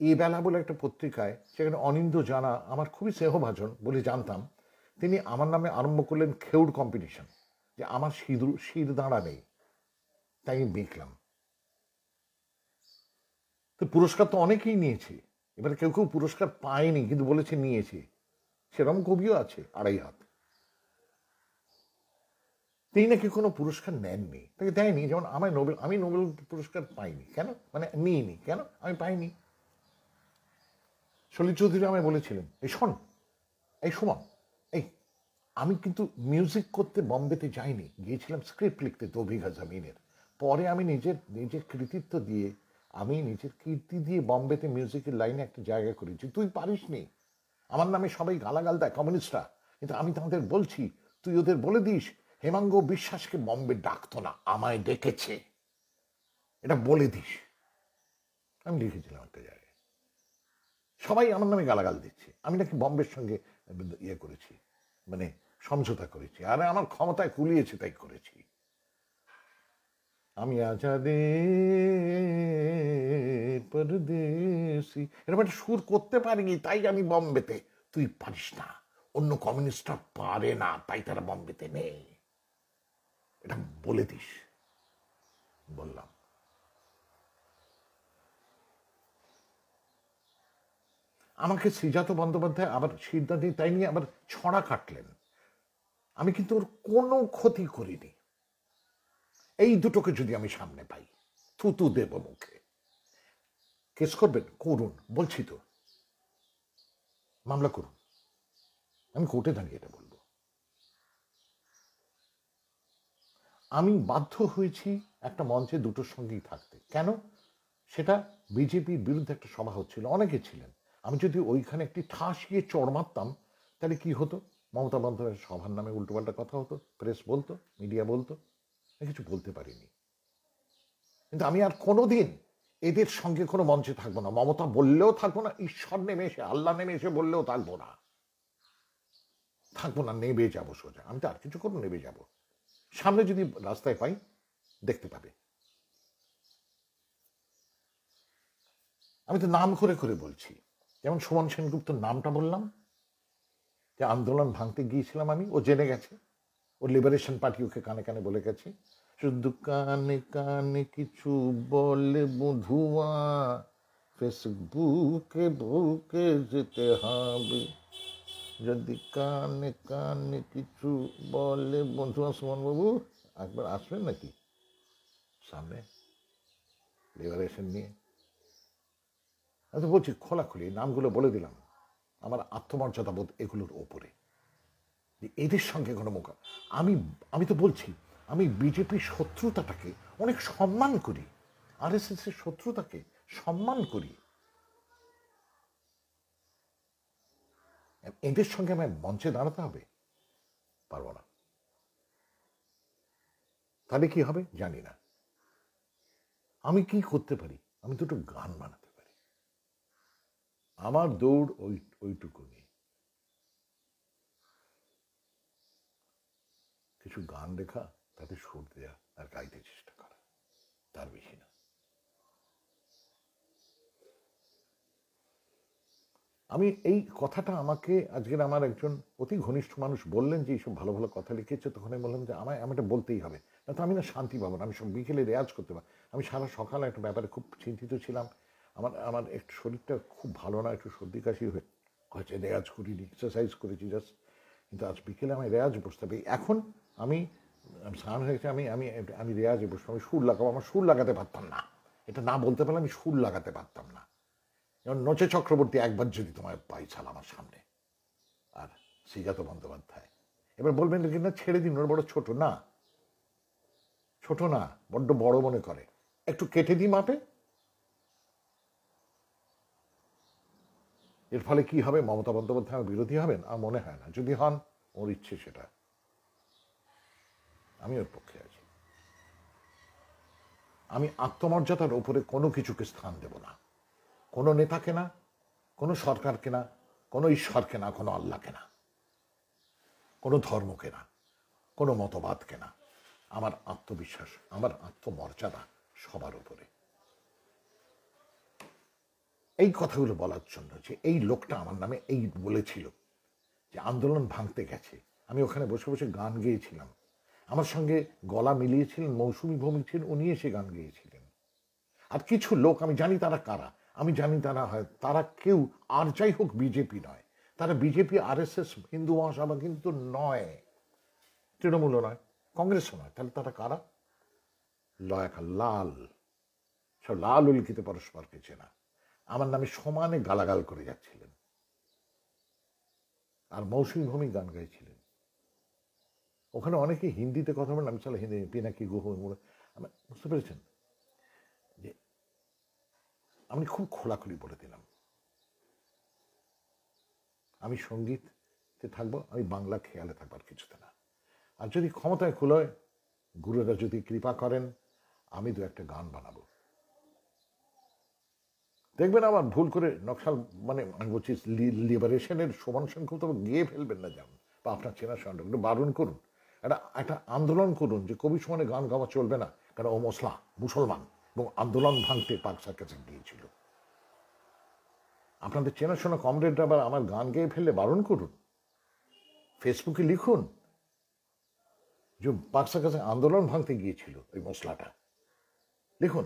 Speaker 1: এ বেলা বলে একটা পত্রিকায়, সেখানে অনিন্দ জানা আমার খুবই স্নেহভাজন বলে জানতাম, তিনি আমার নামে আরম্ভ করলেন খেউড় কম্পিটিশন, যে আমার শির দাঁড়া নেই, তাই আমি দেখলাম। তো পুরস্কার তো অনেকেই নিয়েছে, এবার কেউ কেউ পুরস্কার পায়নি কিন্তু বলেছে নিয়েছে। সেরকম কবিও আছে 2.5 হাত। তিনি নাকি কোনো পুরস্কার নেননি, তাকে দেয়নি। যেমন আমি নোবেল পুরস্কার পাইনি, কেন মানে নিইনি, কেন আমি পাইনি। সলিল চৌধুরী আমায় বলেছিলেন, এই শোন, এই সুমন, এই আমি কিন্তু মিউজিক করতে বম্বেতে যাইনি, গিয়েছিলাম স্ক্রিপ্ট লিখতে 2 বিঘা জমিনের। পরে আমি নিজের কৃতিত্ব দিয়ে, আমি নিজের কীর্তি দিয়ে বম্বেতে মিউজিকের লাইনে একটা জায়গা করেছি। তুই পারিস নি, আমার নামে সবাই গালাগাল দেয় কমিউনিস্টরা, কিন্তু আমি তাদের বলছি, তুই ওদের বলে দিস হেমাঙ্গ বিশ্বাসকে বম্বে ডাকতো না, আমায় ডেকেছে, এটা বলে দিস। আমি লিখেছিলাম একটা জায়গায়, সবাই আমার নামে গালাগাল দিচ্ছে, আমি নাকি বম্বের সঙ্গে ইয়ে করেছি, মানে সমঝোতা করেছি। আরে আমার ক্ষমতায় কুলিয়েছে তাই করেছি। আমি আজাদে পরদেশি এরকম একটা সুর করতে পারিনি, তাই আমি বম্বেতে। তুই পারিস না, অন্য কমিউনিস্টরা পারে না, তাই তারা বম্বেতে নেই, এটা বলে দিস। বললাম। আমাকে শ্রীজাত বন্দ্যোপাধ্যায় আবার সিদ্ধান্ত, তাই নিয়ে আবার ছড়া কাটলেন। আমি কিন্তু ওর কোনো ক্ষতি করিনি। এই দুটোকে যদি আমি সামনে পাই, থুতু দেব মুখে। কেস করবেন, করুন, বলছি তো, মামলা করুন, আমি কোর্টে দাঁড়িয়ে এটা বলবো। আমি বাধ্য হয়েছি একটা মঞ্চে দুটোর সঙ্গেই থাকতে। কেন? সেটা বিজেপির বিরুদ্ধে একটা সভা হচ্ছিল, অনেকে ছিলেন। আমি যদি ওইখানে একটি ঠাস গিয়ে চড় মারতাম, তাহলে কি হতো? মমতা বন্দ্যোপাধ্যায়ের সভার নামে উল্টোপাল্টা কথা হতো, প্রেস বলতো, মিডিয়া বলতো, আমি কিছু বলতে পারিনি। কিন্তু আমি আর কোনোদিন এদের সঙ্গে কোনো মঞ্চে থাকবো না। মমতা বললেও থাকবো না, ঈশ্বর নেমে এসে, আল্লাহ নেমে এসে বললেও থাকবো না, থাকবো না, নেবে যাবো সোজা। আমি তো আর কিছু করবো, নেবে যাবো। সামনে যদি রাস্তায় পাই, দেখতে পাবে। আমি তো নাম করে করে বলছি, যেমন সুমন সেনগুপ্তর নামটা বললাম, যে আন্দোলন ভাঙতে গিয়েছিলাম আমি, ও জেনে গেছে, ও লিবারেশন পার্টি ওকে কানে কানে বলে গেছে, শুধু কানে কানে কিছু বলে বধুয়া, ফেসবুকে বুকে যেতে হবে, যদি কানে কানে কিছু বলে বন্ধুয়া। সুমন বাবু, একবার আসবেন নাকি সামনে লিবারেশন নিয়ে? আমি তো বলছি খোলাখুলি নামগুলো বলে দিলাম। আমার আত্মমর্যাদা বোধ এগুলোর ওপরে, যে এদের সঙ্গে কোনো আমি আমি তো বলছি আমি বিজেপির শত্রুতাটাকে অনেক সম্মান করি, আরএসএস এর শত্রুতাকে সম্মান করি। এদের সঙ্গে আমায় মঞ্চে দাঁড়াতে হবে? পারবো না। তাহলে কি হবে জানি না। আমি কি করতে পারি? আমি দুটো গান বানাতে পারি। আমার দৌড় ওইটুকু নেই। কিছু গান লেখা, তাতে সুর দেয়া আর গাইতে চেষ্টা করা, তার বেশি না। আমি এই কথাটা আমাকে আজকের আমার একজন অতি ঘনিষ্ঠ মানুষ বললেন যে এইসব ভালো ভালো কথা লিখেছে, তখন আমি বললাম যে আমায় এটা বলতেই হবে, না তো আমি না শান্তি পাবো না। আমি সব বিকেলে রেয়াজ করতে পারি। আমি সারা সকালে একটা ব্যাপারে খুব চিন্তিত ছিলাম। আমার আমার একটু শরীরটা খুব ভালো না, একটু সর্দি কাশি হয়েছে, রেয়াজ করিনি, এক্সারসাইজ করেছি জাস্ট। কিন্তু আজ বিকেলে আমি রেয়াজ বসতে হবে। এখন আমি স্নান হয়েছে, আমি আমি আমি রেয়াজে বসবো, আমি সুর লাগাবো। আমার সুর লাগাতে পারতাম না, এটা না বলতে পারলে আমি সুর লাগাতে পারতাম না। যেমন নচে চক্রবর্তী একবার যদি তোমার পাই ছাল আমার সামনে, আর শ্রীজাত বন্দ্যোপাধ্যায়, এবার বলবেন কি না ছেড়ে দিন, ওর বড় ছোট না, ছোট না, বড্ড বড় মনে করে, একটু কেটে দিই মাপে। এর ফলে কি হবে? মমতা বন্দ্যোপাধ্যায় আমার বিরোধী হবেন? আর মনে হয় না। যদি হন, ওর ইচ্ছে সেটা, আমি ওর পক্ষে আছি। আমি আত্মমর্যাদার ওপরে কোনো কিছুকে স্থান দেব না, কোনো নেতাকে না, কোনো সরকারকে না, কোনো ঈশ্বরকে না, কোনো আল্লাহকে না, কোনো ধর্মকে না, কোনো মতবাদকে না। আমার আত্মবিশ্বাস, আমার আত্মমর্যাদা সবার উপরে। এই কথাগুলো বলার জন্য যে এই লোকটা আমার নামে এই বলেছিল যে আন্দোলন ভাঙতে গেছে, আমি ওখানে বসে বসে গান গেয়েছিলাম। আমার সঙ্গে গলা মিলিয়েছিলেন মৌসুমী ভৌমিক ছিলেন, উনি এসে গান গেয়েছিলেন। আর কিছু লোক, আমি জানি তারা কারা, আমি জানি তারা হয়, তারা কেউ আর যাই হোক বিজেপি নয়, তারা বিজেপি আরএসএস হিন্দু মহাসভা কিন্তু নয়, তৃণমূলও নয়, কংগ্রেসও নয়। তাহলে তারা কারা? লয়াকা লাল, সব লাল উল্লিখিত পরস্পরকে চেনা, আমার নামে সমানে গালাগাল করে যাচ্ছিলেন। আর মৌসুমী ভৌমিক গান গাইছিলেন। ওখানে অনেকে হিন্দিতে কথা বলেন, আমি চলো হিন্দি পিনাকি গুহ, বুঝতে পেরেছেন যে আমি খুব খোলাখুলি বলে দিলাম আমি সঙ্গীতে থাকবো, আমি বাংলা খেয়ালে থাকবো, আর কিছুতে না। আর যদি ক্ষমতায় কুলোয়, গুরুরা যদি কৃপা করেন, আমি দু একটা গান বানাবো। দেখবেন আমার ভুল করে নকশাল, মানে আমি বলছি লিবারেশনের সমান সংখ্যক তো গিয়ে ফেলবেন না, যেমন বা আপনার চেনা সন্ডা একটু বারণ করুন, একটা আন্দোলন করুন যে কবি সমানে গান গাওয়া চলবে না, কারণ ও মুসলমান এবং আন্দোলন ভাঙতে পাক সার্কাসে গিয়েছিল। আপনাদের চেনাশোনা কমরেডরা আবার আমার গান গেয়ে ফেললে বারণ করুন, ফেসবুকে লিখুন যে পাক সার্কাসে আন্দোলন ভাঙতে গিয়েছিল ওই মশলাটা, লিখুন।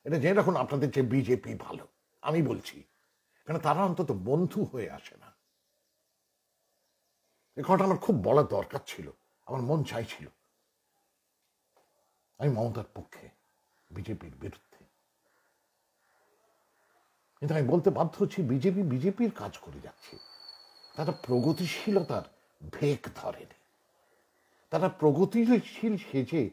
Speaker 1: এটা জেনে রাখুন আপনাদের যে বিজেপি ভালো, আমি বলছি, কারণ তারা অন্তত বন্ধু হয়ে আসে না। এ কথাটা আমার খুব বলার দরকার ছিল, আমার মন চাইছিল। আমি মমতার পক্ষে, বিজেপির বিরুদ্ধে। কিন্তু আমি বলতে বাধ্য হচ্ছি বিজেপির কাজ করে যাচ্ছে, তারা প্রগতিশীলতার ভেক ধরেনি, তারা প্রগতিশীল সেজে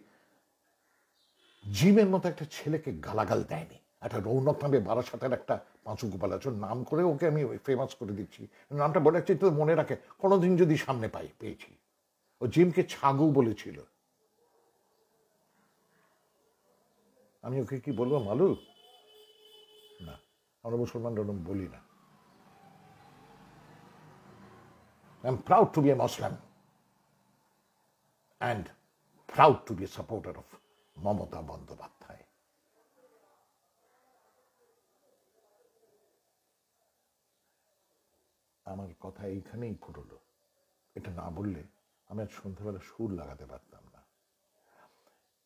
Speaker 1: জিমের মতো একটা ছেলেকে গালাগাল দেয়নি। একটা রৌনক নামে বারাসাতের একটা পাঁচু গোপাল আছে, নাম করে ওকে আমি ফেমাস করে দিচ্ছি, নামটা বলে রাখছি তো মনে রাখে, কোনোদিন যদি সামনে পেয়েছি। ও জিমকে ছাগু বলেছিল। আমি ওকে কি বলবো, মালু? না, আমরা মুসলমানরা বলি না। I am proud to be a Muslim and proud to be a supporter of Mamata Bandyopadhyay. আমার কথা এইখানেই ফুটলো। এটা না বললে আমি আজ সন্ধ্যাবেলা সুর লাগাতে পারতাম না।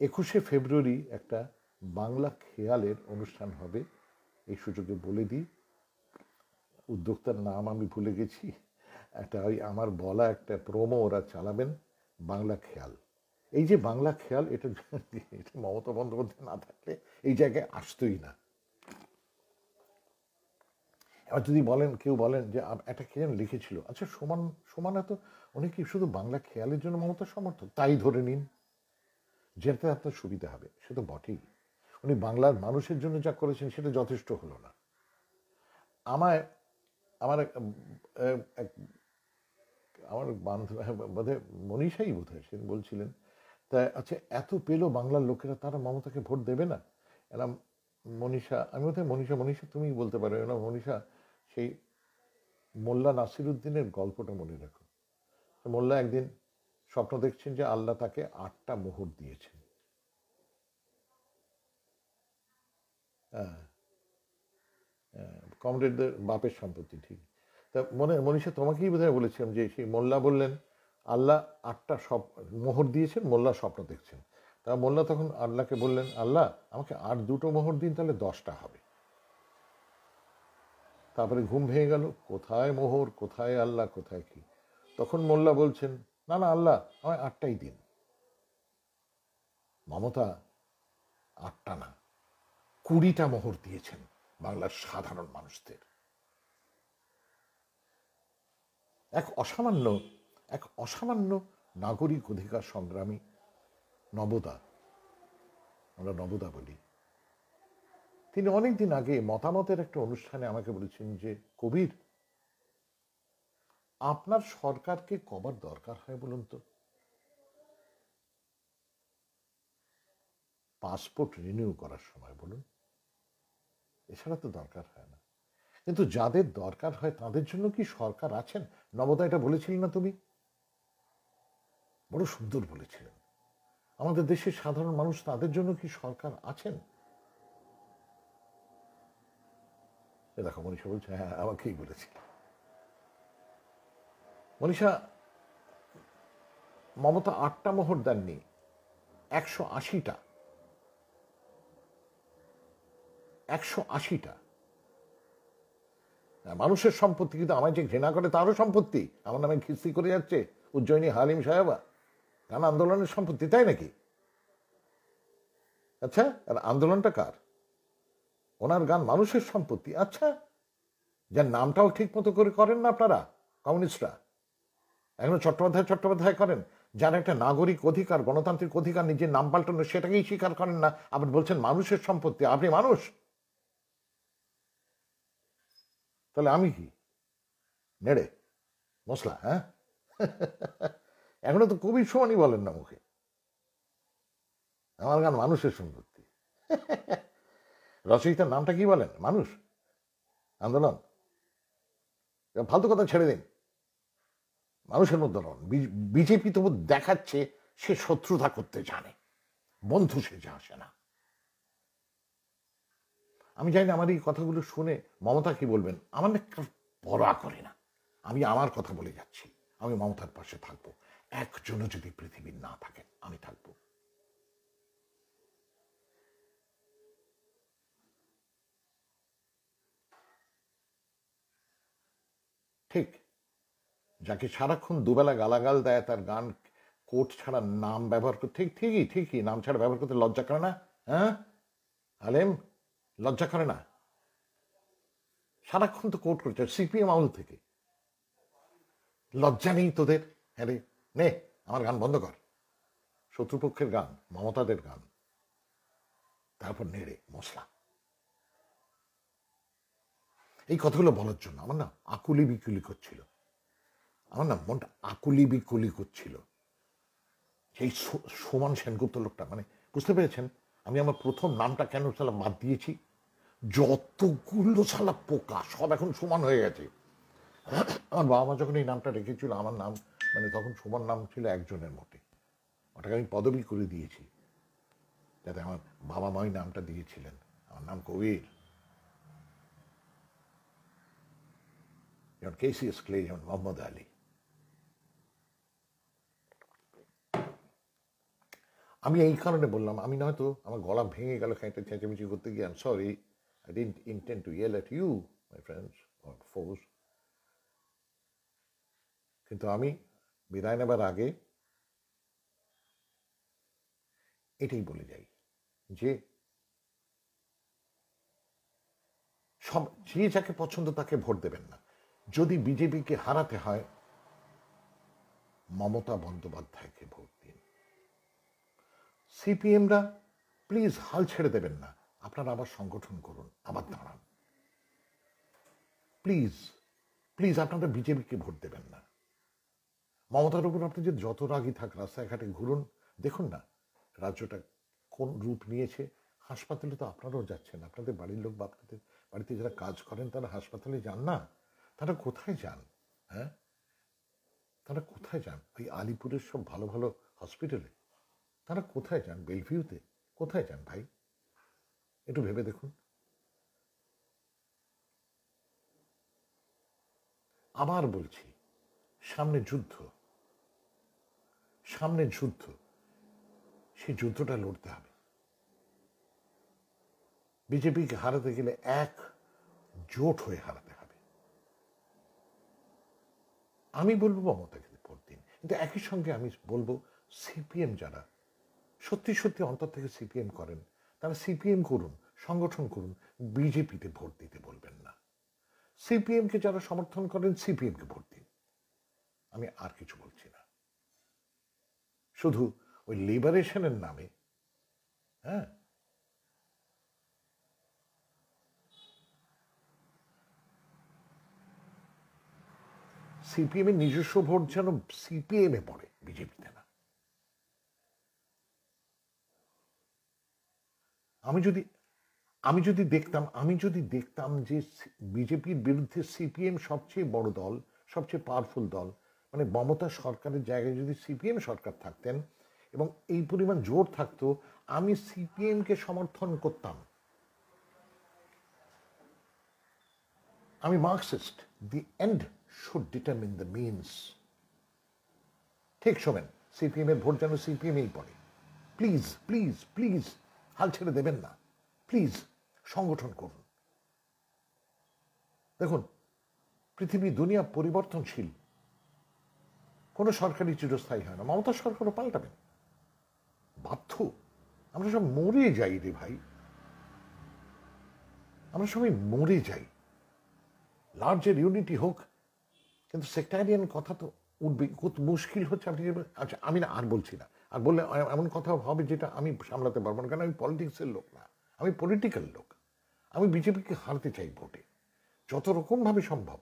Speaker 1: 21শে ফেব্রুয়ারি একটা বাংলা খেয়ালের অনুষ্ঠান হবে, এই সুযোগে বলে দিই। উদ্যোক্তার নাম আমি ভুলে গেছি, একটা ওই আমার বলা একটা প্রোমো ওরা চালাবেন, বাংলা খেয়াল। এই যে বাংলা খেয়াল, এটা এটা মমতা বন্দ্যোপাধ্যায় না থাকলে এই জায়গায় আসতোই না। এবার যদি বলেন, কেউ বলেন যে একটা কে যেন লিখেছিল, আচ্ছা সমান সমান এত উনি কি শুধু বাংলা খেয়ালের জন্য মমতার সমর্থক? তাই ধরে নিন, যেটা আপনার সুবিধা হবে। সে তো বটেই, উনি বাংলার মানুষের জন্য যা করেছেন সেটা যথেষ্ট হলো না। আমায় আমার আমার বান্ধব বোধহয় মনীষাই বোধহয় সে বলছিলেন, তা আচ্ছা এত পেলো বাংলার লোকেরা, তারা মমতাকে ভোট দেবে না? এরা মনীষা, আমি বোধহয় মনীষা মনীষা তুমি বলতে পারো, এরা মনীষা সেই মোল্লা নাসিরুদ্দিনের গল্পটা মনে রাখো। মোল্লা একদিন স্বপ্ন দেখছেন যে আল্লাহ তাকে 8টা মোহর দিয়েছেন। হ্যাঁ, কমরেডদের বাপের সম্পত্তি, ঠিক। তা মনীষা তোমাকেই বোধহয় বলেছিলাম যে সেই মোল্লা বললেন আল্লাহ 8টা সব মোহর দিয়েছেন, মোল্লা স্বপ্ন দেখছেন। তা মোল্লা তখন আল্লাহকে বললেন, আল্লাহ আমাকে আর 2টো মোহর দিন, তাহলে 10টা হবে। তারপরে ঘুম ভেঙে গেল, কোথায় মোহর, কোথায় আল্লাহ, কোথায় কি। তখন মোল্লা বলছেন, না না আল্লাহ আমায় 8টাই দিন। মমতা 8টা না, 20টা মোহর দিয়েছেন বাংলার সাধারণ মানুষদের। এক অসামান্য নাগরিক অধিকার সংগ্রামী নবদা, আমরা নবদা বলি, তিনি অনেকদিন আগে মতামতের একটা অনুষ্ঠানে আমাকে বলেছেন যে কবির, আপনার সরকারকে কবার দরকার হয় বলুন তো? পাসপোর্ট রিনিউ করার সময় বলুন, এছাড়া তো দরকার হয় না। কিন্তু যাদের দরকার হয় তাদের জন্য কি সরকার আছেন? নবদা এটা বলেছিলেন না তুমি? বড় সুন্দর বলেছিলেন। আমাদের দেশের সাধারণ মানুষ, তাদের জন্য কি সরকার আছেন? দেখো মনীষা বলছে, হ্যাঁ আমাকেই বলেছি। মনীষা, মমতা 8টা মোহর দেননি, 180টা। 180টা মানুষের সম্পত্তি, কিন্তু আমায় যে ঘৃণা করে তারও সম্পত্তি, আমার নামে খিস্তি করে যাচ্ছে উজ্জয়িনী হালিম সাহেবা, গান আন্দোলনের সম্পত্তি, তাই নাকি? আচ্ছা, আর আন্দোলনটা কার? ওনার গান মানুষের সম্পত্তি। আচ্ছা, যার নামটাও ঠিক মতো করে করেন না আপনারা কমিউনিস্টরা, এখনো চট্টোপাধ্যায় করেন, যার একটা নাগরিক অধিকার, গণতান্ত্রিক অধিকার, নিজের নাম পাল্টানো, সেটাকেই স্বীকার করেন না, আবার বলছেন মানুষের সম্পত্তি। আপনি মানুষ? তাহলে আমি কি নেড়ে মশলা? হ্যাঁ, এখনো তো কবির সমানই বলেন না মুখে, আমার গান মানুষের সম্পত্তি। রচয়িতার নামটা কি বলেন? মানুষ, আন্দোলন। ফালতু কথা ছেড়ে দিন, মানুষের মধ্যে নন। বিজেপি তবু দেখাচ্ছে সে শত্রুতা করতে জানে, বন্ধু সেজে আসে না। আমি জানি না আমার এই কথাগুলো শুনে মমতা কি বলবেন, আমার না পরোয়া করে না। আমি আমার কথা বলে যাচ্ছি, আমি মমতার পাশে থাকবো। একজনও যদি পৃথিবীর না থাকেন, আমি থাকবো। ঠিক, যাকে সারাক্ষণ দুবেলা গালাগাল দেয়, তার গান কোট ছাড়া নাম ব্যবহার করতে, ঠিকই নাম ছাড়া ব্যবহার করতে লজ্জা করে না? হ্যাঁ আলেম, লজ্জা করে না? সারাক্ষণ তো কোট করছে সিপিএম আমল থেকে, লজ্জা নেই তোদের? হ্যাঁ রে, নে আমার গান বন্ধ কর, শত্রুপক্ষের গান, মমতাদের গান, তারপর নেড়ে মশলা। এই কথাগুলো বলার জন্য আমার না আকুলি বিকুলি করছিল, আমার না মনটা আকুলি বিকুলি করছিল। সেই সুমন সেনগুপ্ত লোকটা, মানে বুঝতে পেরেছেন আমি আমার প্রথম নামটা কেন সালা বাদ দিয়েছি? যতগুলো সালা পোকা সব এখন সুমন হয়ে গেছে। আমার বাবা মা যখন এই নামটা রেখেছিল, আমার নাম মানে তখন সুমন নাম ছিল একজনের মতে, ওটাকে আমি পদবি করে দিয়েছি, যাতে আমার বাবা মা ওই নামটা দিয়েছিলেন। আমার নাম কবির, যেমন কেসিএস ক্লে, যেমন মোহাম্মদ আলী। আমি এই কারণে বললাম, আমি না হয়তো আমার গলা ভেঙে গেল খানিকটা চেঁচামেচি করতে গিয়ে। I am sorry, I didn't intend to yell at you my friends or force. কিন্তু আমি বিদায় নেবার আগে এটাই বলে যাই যে যে যাকে পছন্দ তাকে ভোট দেবেন না। যদি বিজেপিকে হারাতে হয় মমতা বন্দ্যোপাধ্যায়কে ভোট দিন। সিপিএমরা প্লিজ হাল ছেড়ে দেবেন না, আপনারা আবার সংগঠন করুন, আবার দাঁড়ান। প্লিজ প্লিজ আপনারা বিজেপিকে ভোট দেবেন না। মমতার উপর আপনি যে যত রাগই থাক রাস্তাঘাটে ঘুরুন, দেখুন না রাজ্যটা কোন রূপ নিয়েছে। হাসপাতালে তো আপনারাও যাচ্ছেন, আপনাদের বাড়ির লোক বা আপনাদের বাড়িতে যারা কাজ করেন তারা হাসপাতালে যান না? তারা কোথায় যান? হ্যাঁ, তারা কোথায় যান? ওই আলিপুরের সব ভালো ভালো হসপিটালে? তারা কোথায় যান? বেলভিউতে কোথায় যান ভাই? একটু ভেবে দেখুন। আবার বলছি, সামনে যুদ্ধ, সামনে যুদ্ধ, সেই যুদ্ধটা লড়তে হবে। বিজেপিকে হারাতে গেলে এক জোট হয়ে হারাতে হবে। আমি বলবো মমতাকে ভোট দিন, কিন্তু একই সঙ্গে আমি বলবো সিপিএম যারা সত্যি সত্যি অন্তর থেকে সিপিএম করেন তারা সিপিএম করুন, সংগঠন করুন, বিজেপিতে ভোট দিতে বলবেন না। সিপিএমকে যারা সমর্থন করেন সিপিএমকে ভোট দিন। আমি আর কিছু বলছি না। শুধু ওই লিবারেশনের নামে, হ্যাঁ, সিপিএম এর নিজস্ব ভোট যেন সিপিএম এ পড়ে, বিজেপিতে না। আমি যদি দেখতাম যে বিজেপির বিরুদ্ধে সিপিএম সবচেয়ে বড় দল, সবচেয়ে পাওয়ারফুল দল, মানে মমতা সরকারের জায়গায় যদি সিপিএম সরকার থাকতেন এবং এই পরিমাণ জোর থাকতো, আমি সিপিএমকে সমর্থন করতাম। আমি Marxist, the end should determine the means. ঠিক শোনেন, সিপিএম এর ভোট যেন সিপিএমেই পড়ে। প্লিজ প্লিজ প্লিজ হাল ছেড়ে দেবেন না, প্লিজ সংগঠন করুন। দেখুন, পৃথিবী দুনিয়া পরিবর্তনশীল, কোনো সরকারই চিরস্থায়ী হয় না। মমতা সরকারও পাল্টাবেন, বাধ্য। আমরা সব মরে যাই রে ভাই, আমরা সবাই মরে যাই। লার্জের ইউনিটি হোক, কিন্তু সেক্টারিয়ান কথা তো উঠবে, খুব মুশকিল হচ্ছে। আপনি আচ্ছা, আমি না আর বলছি না, আর বললে এমন কথা হবে যেটা আমি সামলাতে পারবো না, কারণ আমি পলিটিক্সের লোক না, আমি পলিটিক্যাল লোক। আমি বিজেপিকে হারাতে চাই ভোটে, যত রকমভাবে সম্ভব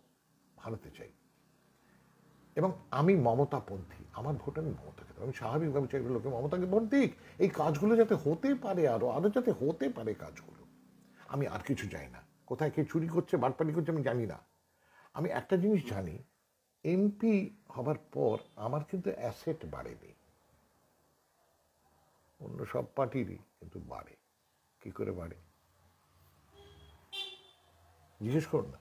Speaker 1: হারাতে চাই। এবং আমি মমতাপন্থী, আমার ভোট আমি মমতাকে দেবো। আমি স্বাভাবিকভাবে চাইব লোকে মমতাকে ভোট দিক, এই কাজগুলো যাতে হতে পারে, আরো আরো যাতে হতে পারে কাজগুলো। আমি আর কিছু চাই না। কোথায় কে চুরি করছে, বাটপাটি করছে আমি জানি না। আমি একটা জিনিস জানি, এমপি হবার পর আমার কিন্তু অ্যাসেট বাড়েনি, অন্য সব পার্টিরই কিন্তু বাড়ে। কি করে বাড়ে জিজ্ঞেস করুন না,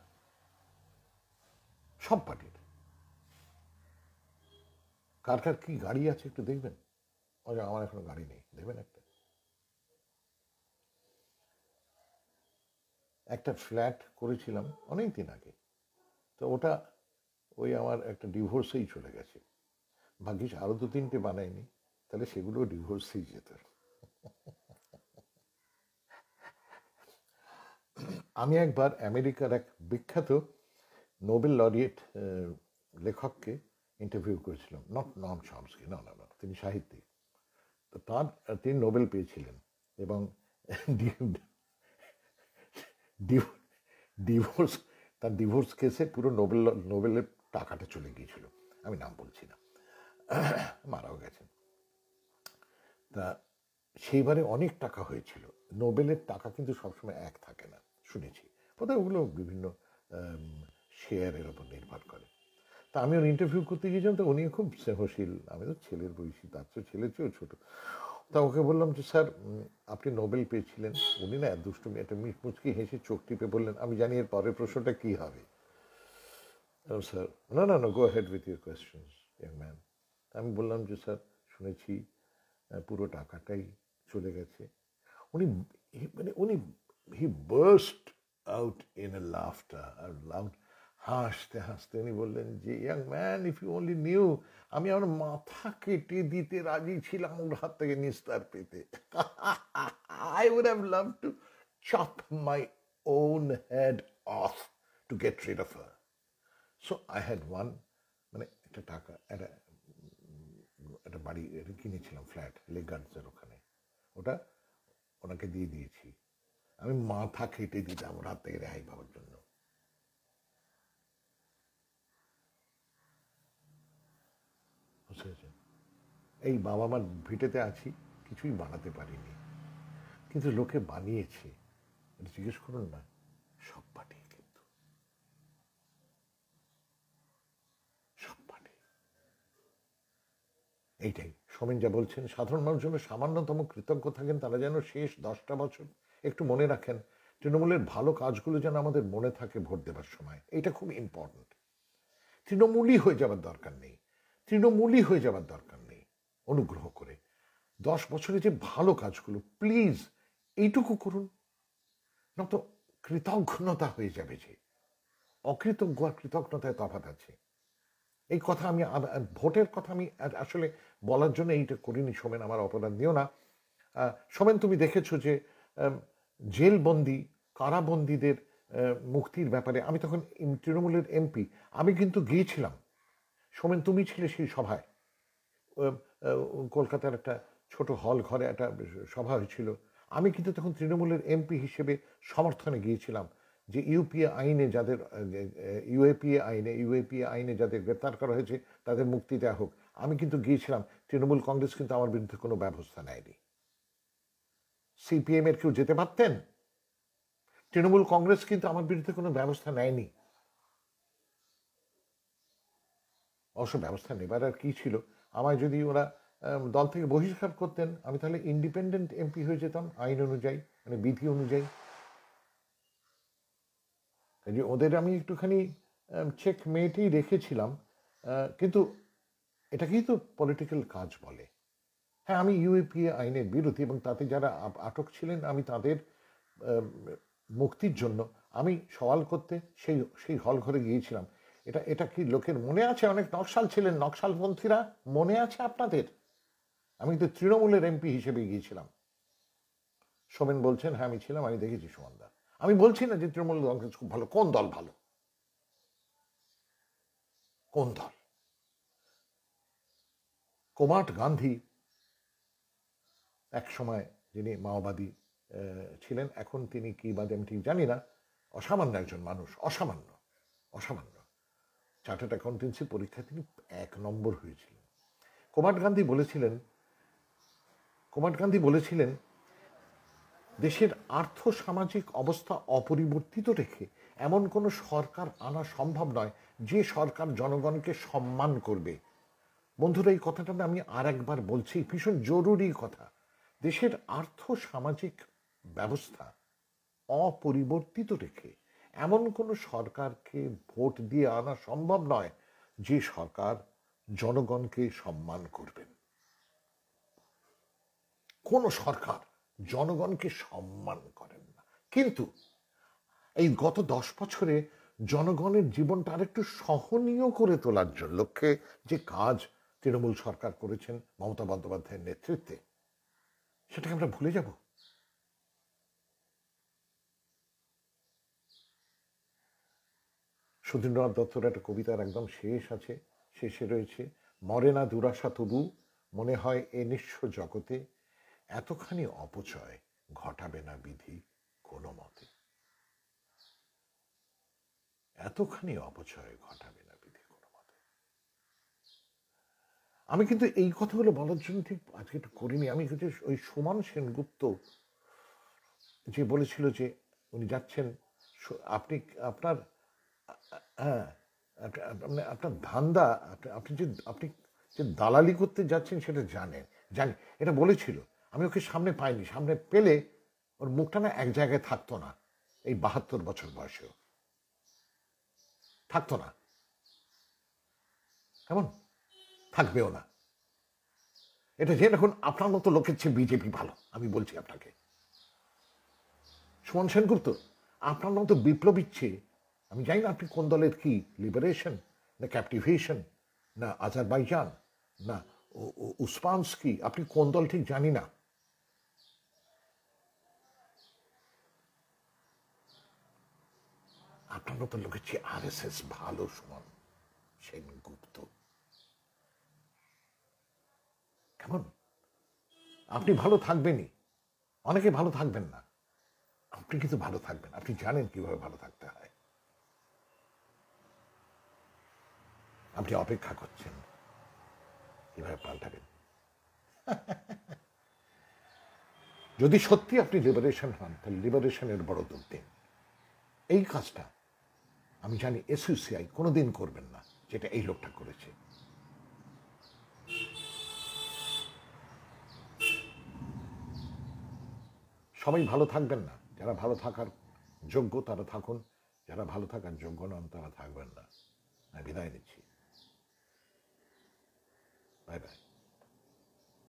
Speaker 1: সব পার্টির। কার কার কি গাড়ি আছে একটু দেখবেন। আমার এখনো গাড়ি নেই, দেবেন একটা। একটা ফ্ল্যাট করেছিলাম অনেক দিন আগে, তো ওটা ওই আমার একটা ডিভোর্সেই চলে গেছে। ভাগ্যিস আরো দু তিনটে বানাইনি, তাহলে সেগুলো ডিভোর্সেই যেত। আমি একবার আমেরিকার এক বিখ্যাত নোবেল লরিয়েট লেখককে ইন্টারভিউ করেছিলাম, নট চমস্কি, না না না, তিনি সাহিত্যিক। তো তিনি নোবেল পেয়েছিলেন এবং ডিভোর্স, তার ডিভোর্স কেসে পুরো নোবেলের টাকাটা চলে গিয়েছিল। আমি নাম বলছি না, মারাও গেছেন। তা সেইবারে অনেক টাকা হয়েছিল। নোবেলের টাকা কিন্তু সবসময় এক থাকে না, শুনেছি। বোধহয় ওগুলো বিভিন্ন শেয়ারের ওপর নির্ভর করে। তা আমি ওর ইন্টারভিউ করতে গিয়েছিলাম, তো উনি খুব স্নেহশীল, আমি তো ছেলের বয়সী, তার তো ছেলের চেয়েও ছোটো। তা ওকে বললাম যে স্যার আপনি নোবেল পেয়েছিলেন। উনি না দুষ্টুমি একটা মুচকি হেসে চোখ টিপে বললেন, আমি জানি এর পরের প্রশ্নটা কী হবে। স্যার না না না, go head with your questions young man. আমি বললাম যে স্যার শুনেছি পুরো টাকাটাই চলে গেছে। উনি মানে উনি he burst out in a laughter, আর হাসতে হাসতে উনি বললেন যে, young man, if you only knew, আমি আমার মাথা কেটে দিতে রাজি ছিলাম ওর হাত থেকে নিস্তার পেতে। I would have love to chop my own head off to get rid of her. So I had one, মানে একটা টাকা, একটা একটা বাড়ি কিনেছিলাম, ফ্ল্যাট লেক গার্ডসের ওখানে, ওটা ওনাকে দিয়ে দিয়েছি। আমি মাথা কেটে দিতাম ওর হাত থেকে রেহাই পাওয়ার জন্য। বুঝতে পেরেছেন? এই বাবা মার ভিটেতে আছি, কিছুই বানাতে পারিনি, কিন্তু লোকে বানিয়েছে। এটা জিজ্ঞেস করুন না, সব পার্টি, কিন্তু সব পার্টি। এইটাই সোমেন যা বলছেন, সাধারণ মানুষ যেন সামান্যতম কৃতজ্ঞ থাকেন, তারা যেন শেষ 10টা বছর একটু মনে রাখেন তৃণমূলের ভালো কাজগুলো যেন আমাদের মনে থাকে ভোট দেবার সময়। এটা খুব ইম্পর্টেন্ট। তৃণমূলই হয়ে যাবার দরকার নেই, তৃণমূলই হয়ে যাবার দরকার নেই। অনুগ্রহ করে 10 বছরে যে ভালো কাজগুলো, প্লিজ এইটুকু করুন, নত কৃতজ্ঞতা হয়ে যাবে। যে অকৃতজ্ঞ আর কৃতজ্ঞতায় তফাৎ আছে। এই কথা আমি ভোটের কথা আমি আসলে বলার জন্য এইটা করিনি। সোমেন, আমার অপরাধ নিও না। সোমেন, তুমি দেখেছো যে জেলবন্দি কারাবন্দীদের মুক্তির ব্যাপারে আমি তখন তৃণমূলের এমপি, আমি কিন্তু গিয়েছিলাম। সোমেন, তুমি ছিলে সেই সভায়। কলকাতার একটা ছোট হল ঘরে একটা সভা হয়েছিল। আমি কিন্তু তখন তৃণমূলের এমপি হিসেবে সমর্থনে গিয়েছিলাম যে ইউপিএ আইনে যাদের ইউএপিএ আইনে যাদের গ্রেপ্তার করা হয়েছে তাদের মুক্তি দেওয়া হোক। আমি কিন্তু গিয়েছিলাম। তৃণমূল কংগ্রেস কিন্তু আমার বিরুদ্ধে কোনো ব্যবস্থা নেয়নি। সিপিএম এর কেউ যেতে পারতেন? তৃণমূল কংগ্রেস কিন্তু আমার বিরুদ্ধে কোনো ব্যবস্থা নেয়নি। অবশ্য ব্যবস্থা নেবার আর কি ছিল, আমায় যদি ওরা দল থেকে বহিষ্কার করতেন, আমি তাহলে ইন্ডিপেন্ডেন্ট এমপি হয়ে যেতাম আইন অনুযায়ী, মানে বিধি অনুযায়ী। যে ওদের আমি একটুখানি চেক মেটেই রেখেছিলাম। কিন্তু এটাকেই তো পলিটিক্যাল কাজ বলে। হ্যাঁ, আমি ইউএপিএ আইনের বিরোধী, এবং তাতে যারা আটক ছিলেন আমি তাদের মুক্তির জন্য আমি সওয়াল করতে সেই হল ঘরে গিয়েছিলাম। এটা কি লোকের মনে আছে? অনেক নকশাল ছিলেন, নকশালপন্থীরা মনে আছে আপনাদের? আমি তো তৃণমূলের এমপি হিসেবে গিয়েছিলাম। সোমেন বলছেন হ্যাঁ আমি ছিলাম, আমি দেখেছি সুমনদা। আমি বলছি না যে তৃণমূল কংগ্রেস খুব ভালো। কোন দল ভালো? কোন দল? কোমাট গান্ধী এক সময়, যিনি মাওবাদী ছিলেন, এখন তিনি কি বাদে আমি ঠিক জানি না, অসামান্য একজন মানুষ, অসামান্য অসামান্য। চার্টার্ড অ্যাকাউন্টেন্সি পরীক্ষায় তিনি 1 নম্বর হয়েছিলেন। কোমাট গান্ধী বলেছিলেন দেশের আর্থ সামাজিক অবস্থা অপরিবর্তিত রেখে এমন কোনো সরকার আনা সম্ভব নয় যে সরকার জনগণকে সম্মান করবে। বন্ধুরা, এই কথাটা আমি আর একবার বলছি, ভীষণ জরুরি কথা। দেশের আর্থ সামাজিক ব্যবস্থা অপরিবর্তিত রেখে এমন কোনো সরকারকে ভোট দিয়ে আনা সম্ভব নয় যে সরকার জনগণকে সম্মান করবেন। কোন সরকার জনগণকে সম্মান করেন না। কিন্তু এই গত 10 বছরে জনগণের জীবনটা আরেকটু সহনীয় করে তোলার লক্ষ্যে যে কাজ তৃণমূল সরকার করেছেন মমতা বন্দ্যোপাধ্যায়ের নেতৃত্বে, সেটাকে আমরা ভুলে যাব? সুধীন্দ্রনাথ দত্তর একটা কবিতার একদম শেষে রয়েছে, মরে না দুরাশা তবু মনে হয় এ নিঃস্ব জগতে এতখানি অপচয় ঘটাবে না বিধি কোনো মতে। এতখানি অপচয় ঘটাবে না বিধি কোনো মতে। আমি কিন্তু এই কথাগুলো বলার জন্য ঠিক আজকে একটু করিনি। আমি কিন্তু ওই সুমন সেনগুপ্ত যে বলেছিল যে উনি যাচ্ছেন, আপনি আপনার হ্যাঁ আপনার ধান্দা, আপনি যে দালালি করতে যাচ্ছেন সেটা জানি, এটা বলেছিল। আমি ওকে সামনে পাইনি, সামনে পেলে ওর মুখটা না এক জায়গায় থাকতো না। এই 72 বছর বয়সেও থাকতো না, কেমন থাকবেও না। এটা যে এখন আপনার মতো লোকের চেয়ে বিজেপি ভালো, আমি বলছি আপনাকে। সুমন সেনগুপ্ত, আপনার মতো বিপ্লবীর চেয়ে আমি জানি না আপনি কোন দলের, কি লিবারেশন না ক্যাপটিভেশন না আজারবাইজান না উসপান্সকি, আপনি কোন দল ঠিক জানি না। আপনার মতো লোকের চেয়ে RSS ভালো সমান সেনগুপ্ত। কেমন? আপনি ভালো থাকবেনই, অনেকে ভালো থাকবেন না, আপনি কিন্তু ভালো থাকবেন। আপনি জানেন কিভাবে ভালো থাকতে হয়। আপনি অপেক্ষা করছেন কিভাবে পাল্টাবেন। যদি সত্যি আপনি লিবারেশন হন, তাহলে লিবারেশনের বড় দোষ দিন। এই কাজটা আমি জানি SUCI কোনোদিন করবেন না, যেটা এই লোকটা করেছে। সবাই ভালো থাকবেন না, যারা ভালো থাকার যোগ্য তারা থাকুন, যারা ভালো থাকার যোগ্য নন তারা থাকবেন না। আমি বিদায় নিচ্ছি। Bye bye.